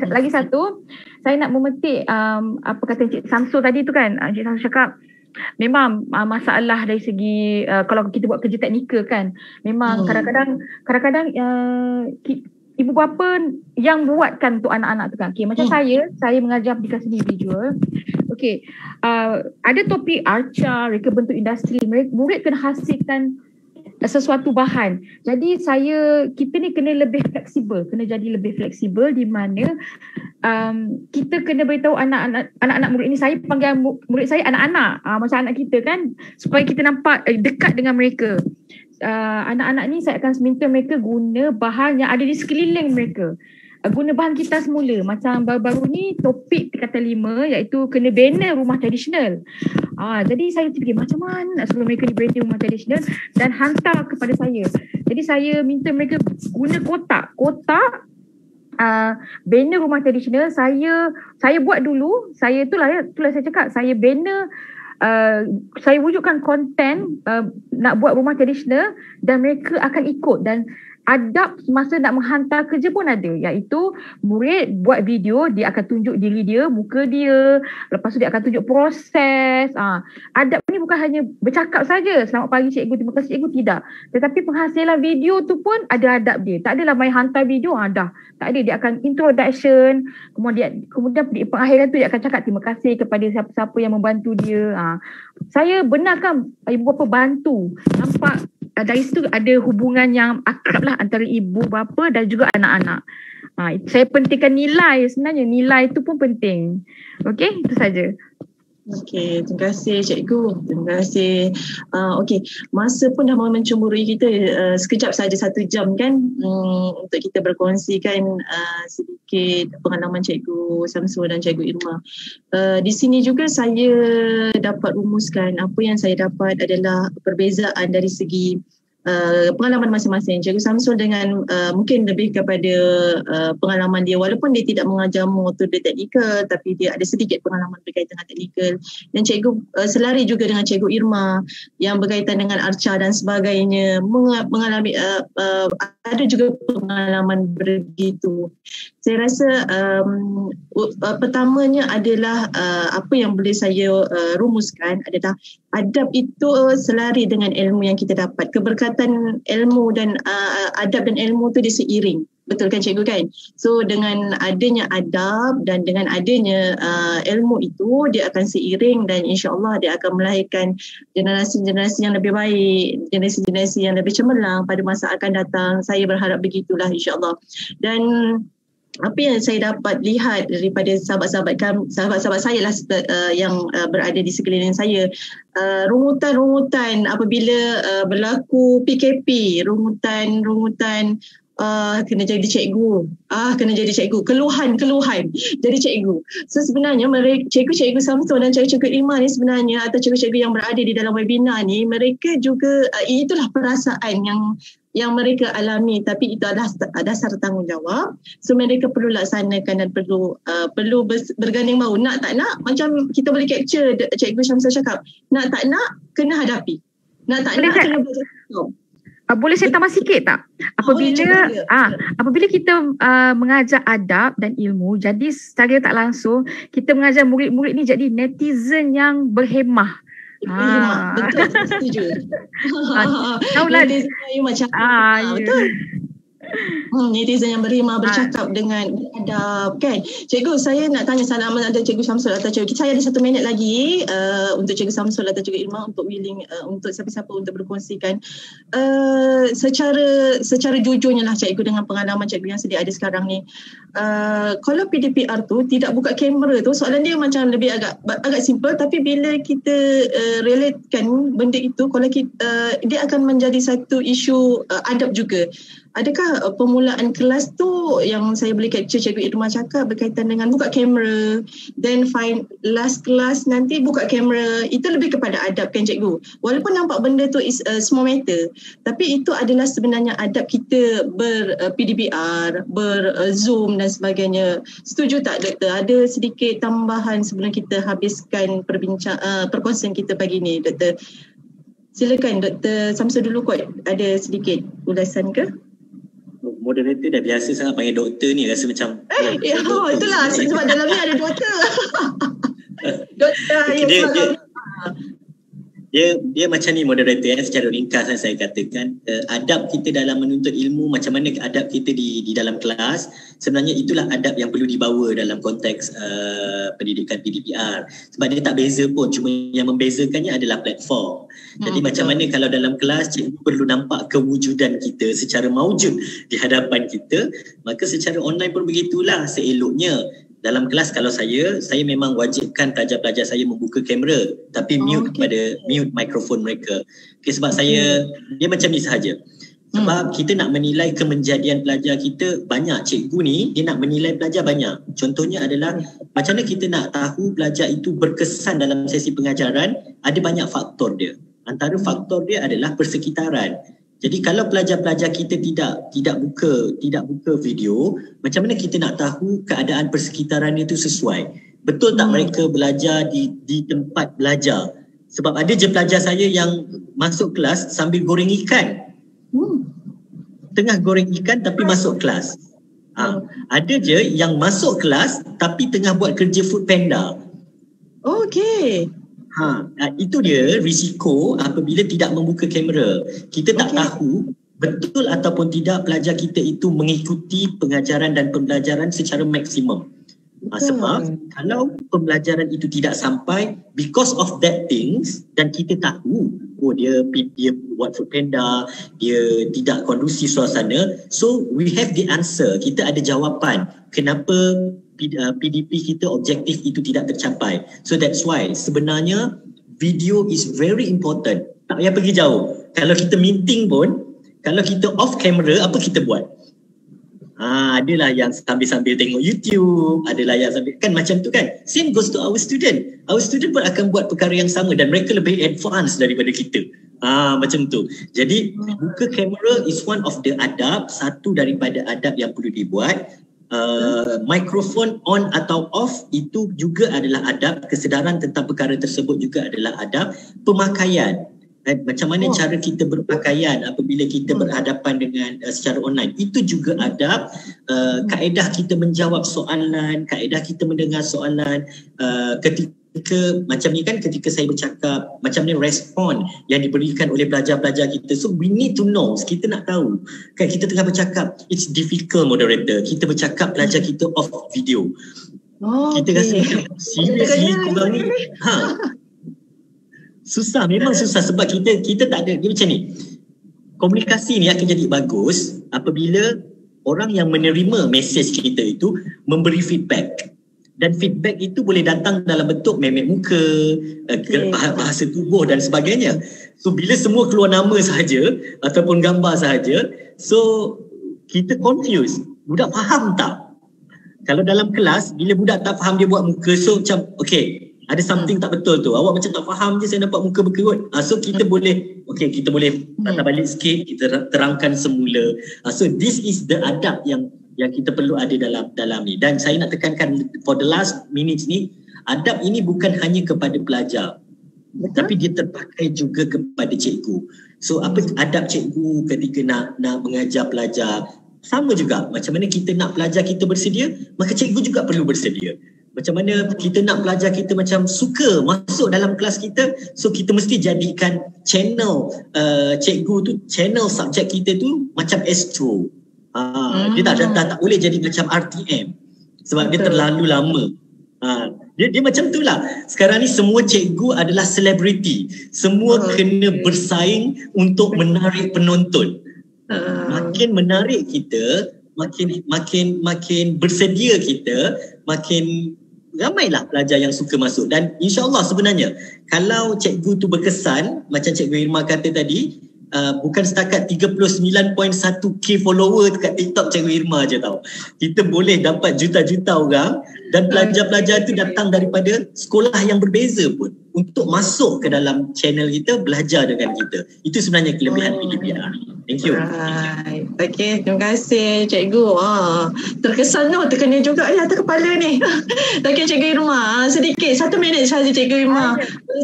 Lagi satu, saya nak memetik apa kata Encik Samsul tadi tu kan. Encik Samsul cakap memang masalah dari segi kalau kita buat kerja teknikal kan, memang kadang-kadang ibu bapa yang buatkan untuk anak-anak tu kan. Macam saya mengajar aplikasi individual. Ada topik arca, reka bentuk industri. Murid kena hasilkan sesuatu bahan. Jadi kita ni kena lebih fleksibel, kena jadi lebih fleksibel di mana kita kena beritahu anak-anak murid ni. Saya panggil murid saya anak-anak, macam anak kita kan, supaya kita nampak dekat dengan mereka. Anak-anak ni saya akan minta mereka guna bahan yang ada di sekeliling mereka. Guna bahan kita semula. Macam baru-baru ni topik tingkatan 5 iaitu kena banner rumah tradisional. Jadi saya fikir macam mana nak suruh mereka ni banner rumah tradisional dan hantar kepada saya. Jadi saya minta mereka guna kotak banner rumah tradisional. Saya buat dulu. Itulah saya cakap, saya banner. Saya wujudkan konten nak buat rumah tradisional dan mereka akan ikut. Dan adab masa nak menghantar kerja pun ada, iaitu murid buat video, dia akan tunjuk diri dia, muka dia, lepas tu dia akan tunjuk proses. Adab ni bukan hanya bercakap saja, selamat pagi cikgu, terima kasih cikgu, tidak. Tetapi penghasilan video tu pun ada adab dia. Tak adalah main hantar video dah. Tak ada, dia akan introduction, kemudian di pengakhiran tu dia akan cakap terima kasih kepada siapa-siapa yang membantu dia. Saya benarkan ibu bapa bantu. Nampak dari situ ada hubungan yang akrab lah antara ibu bapa dan juga anak-anak. Saya pentingkan nilai, sebenarnya nilai itu pun penting. Itu saja. Terima kasih cikgu. Terima kasih. Masa pun dah mau mencemburui kita. Sekejap saja 1 jam kan untuk kita berkongsikan sedikit pengalaman cikgu Samsul dan cikgu Irma. Di sini juga saya dapat rumuskan apa yang saya dapat adalah perbezaan dari segi pengalaman masing-masing. Cikgu Samsul dengan mungkin lebih kepada pengalaman dia, walaupun dia tidak mengajar metode teknikal, tapi dia ada sedikit pengalaman berkaitan dengan teknikal. Dan cikgu selari juga dengan cikgu Irma yang berkaitan dengan arca dan sebagainya, mengalami ada juga pengalaman begitu. Saya rasa pertamanya adalah apa yang boleh saya rumuskan adalah adab itu selari dengan ilmu yang kita dapat. Keberkatan ilmu dan adab dan ilmu itu dia seiring. Betul kan cikgu kan? So dengan adanya adab dan dengan adanya ilmu itu, dia akan seiring dan insya-Allah dia akan melahirkan generasi-generasi yang lebih baik, generasi-generasi yang lebih cemerlang pada masa akan datang. Saya berharap begitulah insya-Allah. Dan apa yang saya dapat lihat daripada sahabat-sahabat saya lah yang berada di sekeliling saya, rungutan-rungutan apabila berlaku PKP, rungutan kena jadi cikgu, keluhan jadi cikgu. So sebenarnya cikgu-cikgu Samsul dan cikgu-cikgu Irma ni sebenarnya, atau cikgu-cikgu yang berada di dalam webinar ni, mereka juga itulah perasaan yang mereka alami, tapi itu adalah dasar tanggungjawab. So mereka perlu laksanakan dan perlu berganding bahu. Nak tak nak, macam kita boleh capture Cikgu Syamsul cakap, nak tak nak kena hadapi, nak tak nak kena belajar. Boleh saya tambah sikit tak? Apabila kita mengajar adab dan ilmu, jadi secara tak langsung kita mengajar murid-murid ni jadi netizen yang berhemah. Betul, saya setuju. Taulah netizen yang macam betul. Netizen yang berhemah, bercakap dengan adab kan. Cikgu, saya nak tanya salam ada Cikgu Syamsul atau Cikgu. Saya ada 1 minit lagi untuk Cikgu Syamsul atau Cikgu Irma untuk willing untuk siapa-siapa untuk berkongsikan secara jujurnya lah cikgu, dengan pengalaman cikgu yang sedia ada sekarang ni. Kalau PDPR tu tidak buka kamera tu, soalan dia macam lebih agak simple, tapi bila kita relatekan benda itu, kalau kita, dia akan menjadi satu isu adab juga. Adakah permulaan kelas tu yang saya boleh capture Cikgu Irma cakap berkaitan dengan buka kamera, then last kelas nanti buka kamera, itu lebih kepada adab kan cikgu? Walaupun nampak benda tu is a small matter, tapi itu adalah sebenarnya adab kita ber-PDPR, ber-Zoom dan sebagainya. Setuju tak Doktor? Ada sedikit tambahan sebelum kita habiskan perkongsian kita pagi ni, Doktor. Silakan Dr. Samsul dulu kot. Ada sedikit ulasan ke? Moderator dah biasa sangat panggil doktor ni, rasa macam itulah sebab dalam ni ada doktor. Doktor dia macam ni moderator, secara ringkas saya katakan, adab kita dalam menuntut ilmu, macam mana adab kita di dalam kelas, sebenarnya itulah adab yang perlu dibawa dalam konteks pendidikan PDPR. Sebab dia tak beza pun, cuma yang membezakannya adalah platform. Jadi macam mana kalau dalam kelas cikgu perlu nampak kewujudan kita secara maujud di hadapan kita, maka secara online pun begitulah seeloknya. Dalam kelas kalau saya memang wajibkan pelajar-pelajar saya membuka kamera, tapi mute mikrofon mereka. Sebab saya, dia macam ni sahaja. Sebab kita nak menilai kemenjadian pelajar kita, banyak cikgu ni dia nak menilai pelajar banyak. Contohnya adalah macam mana kita nak tahu pelajar itu berkesan dalam sesi pengajaran, ada banyak faktor dia. Antara faktor dia adalah persekitaran. Jadi kalau pelajar-pelajar kita tidak buka video, macam mana kita nak tahu keadaan persekitaran itu sesuai? Betul tak mereka belajar di tempat belajar? Sebab ada je pelajar saya yang masuk kelas sambil goreng ikan. Tengah goreng ikan tapi masuk kelas. Ada je yang masuk kelas tapi tengah buat kerja Food Panda. Okey. Itu dia risiko apabila tidak membuka kamera. Kita tak tahu betul ataupun tidak pelajar kita itu mengikuti pengajaran dan pembelajaran secara maksimum. Sebab kalau pembelajaran itu tidak sampai because of that things, dan kita tahu dia buat Food Panda, dia tidak kondusif suasana, so we have the answer. Kita ada jawapan kenapa PDP kita objektif itu tidak tercapai. So that's why sebenarnya video is very important. Tak payah pergi jauh. Kalau kita meeting pun, kalau kita off camera, apa kita buat? Adalah yang sambil-sambil tengok YouTube, adalah yang sambil, kan macam tu kan. Same goes to our student. Our student pun akan buat perkara yang sama dan mereka lebih advance daripada kita. Macam tu. Jadi buka kamera is one of the adab, satu daripada adab yang perlu dibuat. Mikrofon on atau off itu juga adalah adab. Kesedaran tentang perkara tersebut juga adalah adab. Pemakaian, macam mana cara kita berpakaian apabila kita berhadapan dengan secara online, itu juga adab. Kaedah kita menjawab soalan, kaedah kita mendengar soalan, ketika macam ni kan, ketika saya bercakap macam ni respon yang diberikan oleh pelajar-pelajar kita, so we need to know, kita nak tahu kan, kita tengah bercakap, it's difficult moderator, kita bercakap pelajar kita off video. Kita rasa seriously korang ni susah, memang susah sebab kita tak ada, dia macam ni, komunikasi ni akan jadi bagus apabila orang yang menerima mesej kita itu memberi feedback. Dan feedback itu boleh datang dalam bentuk memek muka, bahasa tubuh dan sebagainya. So bila semua keluar nama sahaja ataupun gambar sahaja, so kita confused. Budak faham tak? Kalau dalam kelas, bila budak tak faham dia buat muka, so macam okay, ada something tak betul tu. Awak macam tak faham je saya nampak muka berkerut. So kita boleh, kita boleh tata balik sikit, kita terangkan semula. So this is the adab yang kita perlu ada dalam ni. Dan saya nak tekankan for the last minutes ni, adab ini bukan hanya kepada pelajar. Betul. Tapi dia terpakai juga kepada cikgu. So apa adab cikgu ketika nak mengajar pelajar? Sama juga, macam mana kita nak pelajar kita bersedia, maka cikgu juga perlu bersedia. Macam mana kita nak pelajar kita macam suka masuk dalam kelas kita, so kita mesti jadikan channel cikgu tu, channel subjek kita tu macam Astro. Dia tak boleh jadi macam RTM sebab dia terlalu lama. Dia macam tu lah. Sekarang ni semua cikgu adalah selebriti. Semua kena bersaing untuk menarik penonton. Makin menarik kita, makin bersedia kita, makin ramailah pelajar yang suka masuk. Dan insyaAllah sebenarnya kalau cikgu tu berkesan, macam Cikgu Irma kata tadi, bukan setakat 39.1k follower dekat TikTok Cikgu Irma je tau. Kita boleh dapat juta-juta orang dan pelajar-pelajar tu datang daripada sekolah yang berbeza pun untuk masuk ke dalam channel kita, belajar dengan kita. Itu sebenarnya kelebihan PDPR. Thank you. Right. Okay, terima kasih Cikgu. Terkesan tu, terkena juga ni atas kepala ni. Okay Cikgu Irma, sedikit, 1 minit sahaja Cikgu Irma.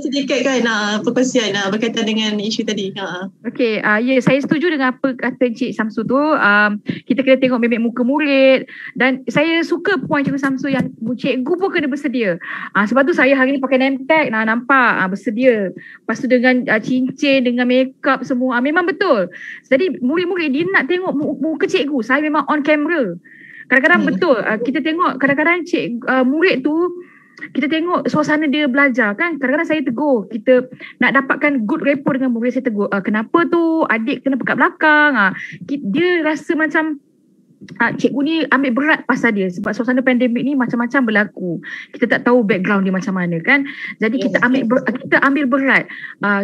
Sedikit kan perkongsian berkaitan dengan isu tadi. Okay, saya setuju dengan apa kata Cik Samsu tu. Kita kena tengok memek muka murid. Dan saya suka poin Cikgu Samsu yang cikgu pun kena bersedia. Sebab tu saya hari ni pakai name tag, nampak bersedia. Lepas tu dengan cincin, dengan makeup semua. Memang betul. Jadi murid-murid dia nak tengok muka cikgu. Saya memang on camera. Kadang-kadang betul. Kita tengok kadang-kadang murid tu, kita tengok suasana dia belajar kan. Kadang-kadang saya tegur. Kita nak dapatkan good rapport dengan murid, saya tegur. Kenapa tu adik kena pekat belakang? Dia rasa macam cikgu ni ambil berat pasal dia sebab suasana pandemik ni macam-macam berlaku. Kita tak tahu background dia macam mana kan. Jadi kita ambil berat.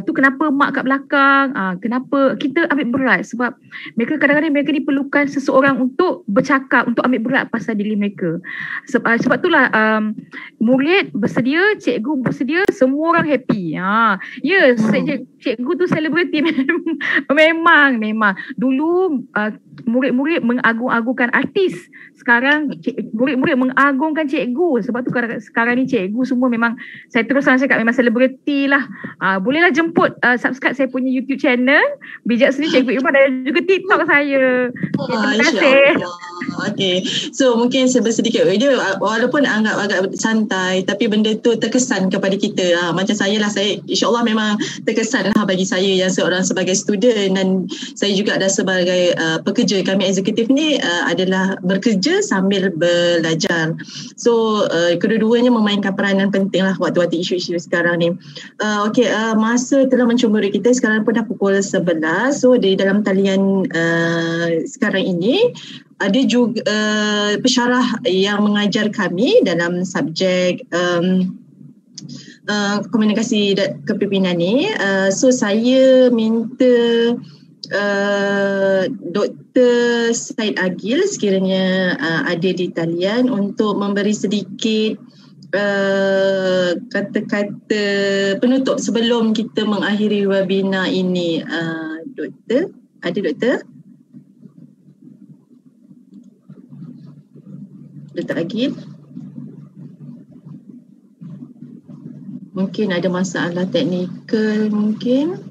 Tu kenapa mak kat belakang, kenapa kita ambil berat sebab mereka kadang-kadang mereka diperlukan seseorang untuk bercakap, untuk ambil berat pasal diri mereka. Sebab itulah murid bersedia, cikgu bersedia, semua orang happy. Cikgu tu selebriti memang. Dulu murid-murid mengagung-agungkan artis. Sekarang murid-murid mengagungkan cikgu. Sebab tu sekarang ni cikgu semua memang, saya terus cakap memang selebriti lah. Bolehlah jemput subscribe saya punya YouTube channel Bijak Seni Cikgu Irma dan juga TikTok saya. Terima kasih. Okay. So mungkin sedikit dia walaupun anggap agak santai tapi benda tu terkesan kepada kita. Macam saya insyaAllah memang terkesan lah bagi saya yang sebagai student dan saya juga ada sebagai pekerja. Kami eksekutif ni adalah bekerja sambil belajar. So kedua-duanya memainkan peranan penting lah waktu-waktu isu-isu sekarang ni. Masa telah mencumuri kita, sekarang pun dah pukul 11. So di dalam talian sekarang ini ada juga pensyarah yang mengajar kami dalam subjek komunikasi dan kepimpinan ni. So saya minta Dr. Said Agil sekiranya ada di talian untuk memberi sedikit kata-kata penutup sebelum kita mengakhiri webinar ini. Doktor, ada doktor? Dr. Agil? Mungkin ada masalah teknikal mungkin.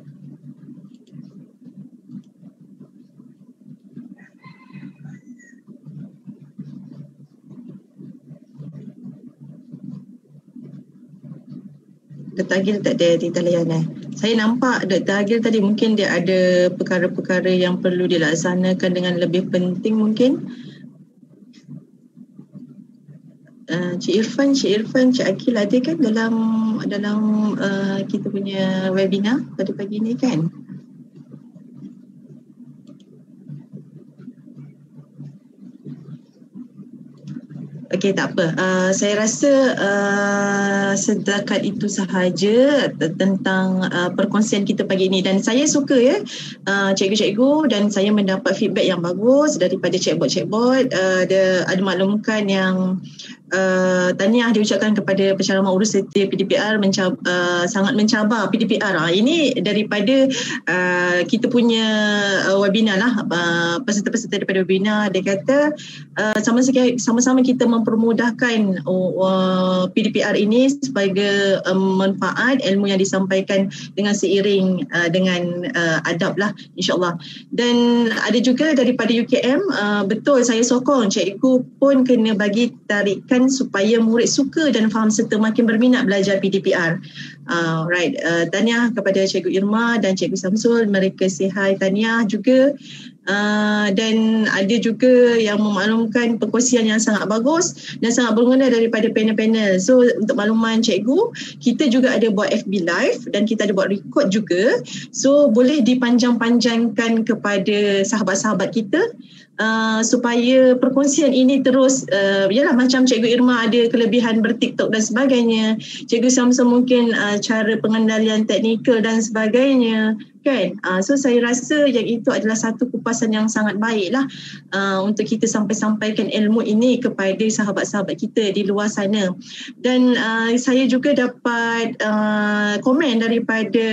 Dr. Agil tak ada di talian. Saya nampak Dr. Agil tadi mungkin dia ada perkara-perkara yang perlu dilaksanakan dengan lebih penting mungkin. Cik Irfan, Cik Agil ada kan dalam kita punya webinar pada pagi ni kan? Okey, tak apa. Saya rasa setakat itu sahaja tentang perkongsian kita pagi ini. Dan saya suka cikgu-cikgu, dan saya mendapat feedback yang bagus daripada chatbot. Dia ada maklumkan yang tahniah diucapkan kepada penceramah urus setiap PDPR sangat mencabar PDPR. Ini daripada kita punya webinar lah, peserta-peserta daripada webinar. Dia kata sama-sama kita mempermudahkan PDPR ini sebagai manfaat ilmu yang disampaikan dengan seiring dengan adab lah, insyaAllah. Dan ada juga daripada UKM, betul saya sokong cikgu pun kena bagi tarikan supaya murid suka dan faham serta makin berminat belajar PDPR. Right. Tahniah kepada Cikgu Irma dan Cikgu Samsul, mereka say hi, tahniah juga. Dan ada juga yang memaklumkan perkongsian yang sangat bagus dan sangat berguna daripada panel-panel. So untuk makluman cikgu, kita juga ada buat FB Live dan kita ada buat record juga. So boleh dipanjang-panjangkan kepada sahabat-sahabat kita supaya perkongsian ini terus yalah, macam Cikgu Irma ada kelebihan berTikTok dan sebagainya, Cikgu Samsul mungkin cara pengendalian teknikal dan sebagainya kan. So saya rasa yang itu adalah satu kupasan yang sangat baik lah untuk kita sampaikan ilmu ini kepada sahabat-sahabat kita di luar sana. Dan saya juga dapat komen daripada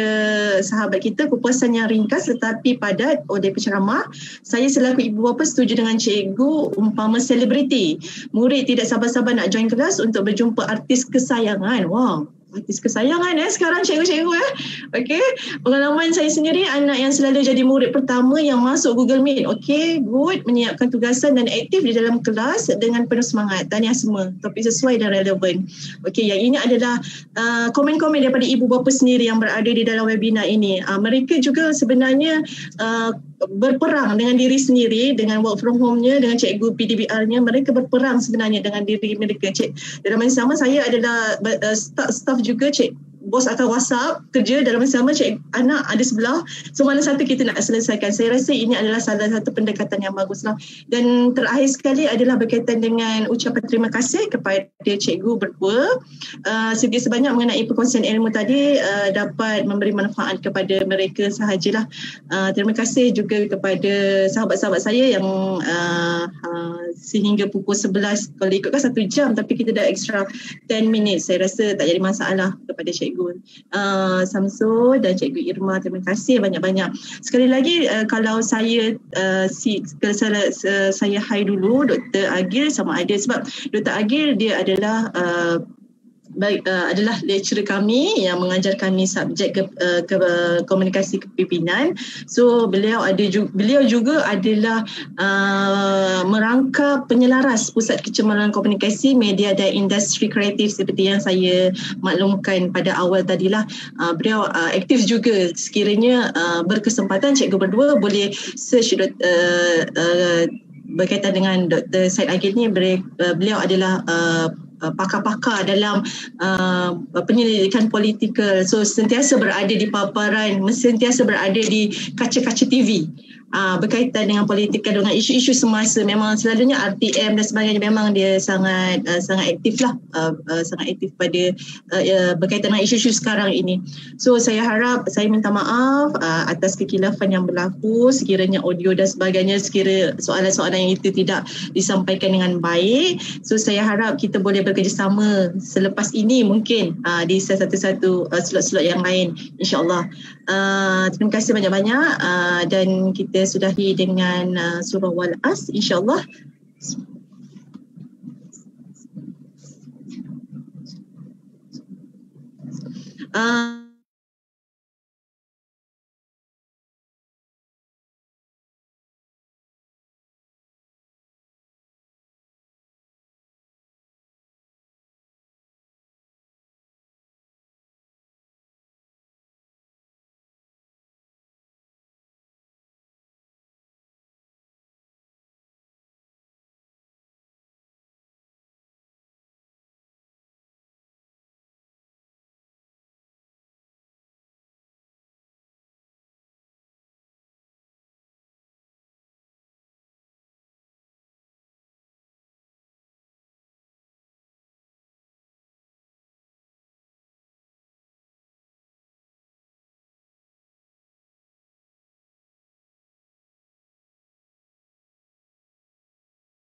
sahabat kita, kupasan yang ringkas tetapi padat oleh penceramah. Saya selaku ibu bapa setuju dengan cikgu, umpama selebriti, murid tidak sabar-sabar nak join kelas untuk berjumpa artis kesayangan. Wow, artis kesayangan sekarang cikgu-cikgu Okey, pengalaman saya sendiri, anak yang selalu jadi murid pertama yang masuk Google Meet. Okey, good, menyiapkan tugasan dan aktif di dalam kelas dengan penuh semangat. Tahniah semua, topik sesuai dan relevan. Okey, yang ini adalah komen-komen daripada ibu bapa sendiri yang berada di dalam webinar ini. Mereka juga sebenarnya berperang dengan diri sendiri, dengan work from home-nya, dengan cikgu PDPR-nya. Mereka berperang sebenarnya dengan diri mereka. Dalam masa sama, saya adalah staff juga, bos akan WhatsApp kerja dalam masa sama, anak ada sebelah. So mana satu kita nak selesaikan. Saya rasa ini adalah salah satu pendekatan yang baguslah. Dan terakhir sekali adalah berkaitan dengan ucapan terima kasih kepada cikgu berdua. Sedikit sebanyak mengenai perkongsian ilmu tadi dapat memberi manfaat kepada mereka sahajalah. Terima kasih juga kepada sahabat-sahabat saya yang sehingga pukul 11, kalau ikutkan 1 jam tapi kita dah extra 10 minutes. Saya rasa tak jadi masalah kepada cikgu Samsul dan Cikgu Irma. Terima kasih banyak-banyak. Sekali lagi kalau saya saya hi dulu Dr. Agil sama ada, sebab Dr. Agil dia adalah adalah lecturer kami yang mengajar kami subjek ke komunikasi kepimpinan. So beliau juga adalah merangkap penyelaras Pusat Kecemaran Komunikasi, Media dan Industri Kreatif seperti yang saya maklumkan pada awal tadilah. Beliau aktif juga. Sekiranya berkesempatan cikgu berdua boleh search berkaitan dengan Dr. Syed Agil ni. Beliau adalah pakar-pakar dalam penyelidikan politikal. So sentiasa berada di paparan, sentiasa berada di kaca-kaca TV berkaitan dengan politikal, dengan isu-isu semasa. Memang selalunya RTM dan sebagainya, memang dia sangat aktif lah, sangat aktif pada berkaitan dengan isu-isu sekarang ini. So saya harap, saya minta maaf atas kekilafan yang berlaku sekiranya audio dan sebagainya, sekiranya soalan-soalan yang itu tidak disampaikan dengan baik. So saya harap kita boleh bekerjasama selepas ini mungkin di satu-satu slot-slot yang lain, insyaAllah. Terima kasih banyak-banyak dan kita sudahi dengan surah Wal-As, insyaAllah.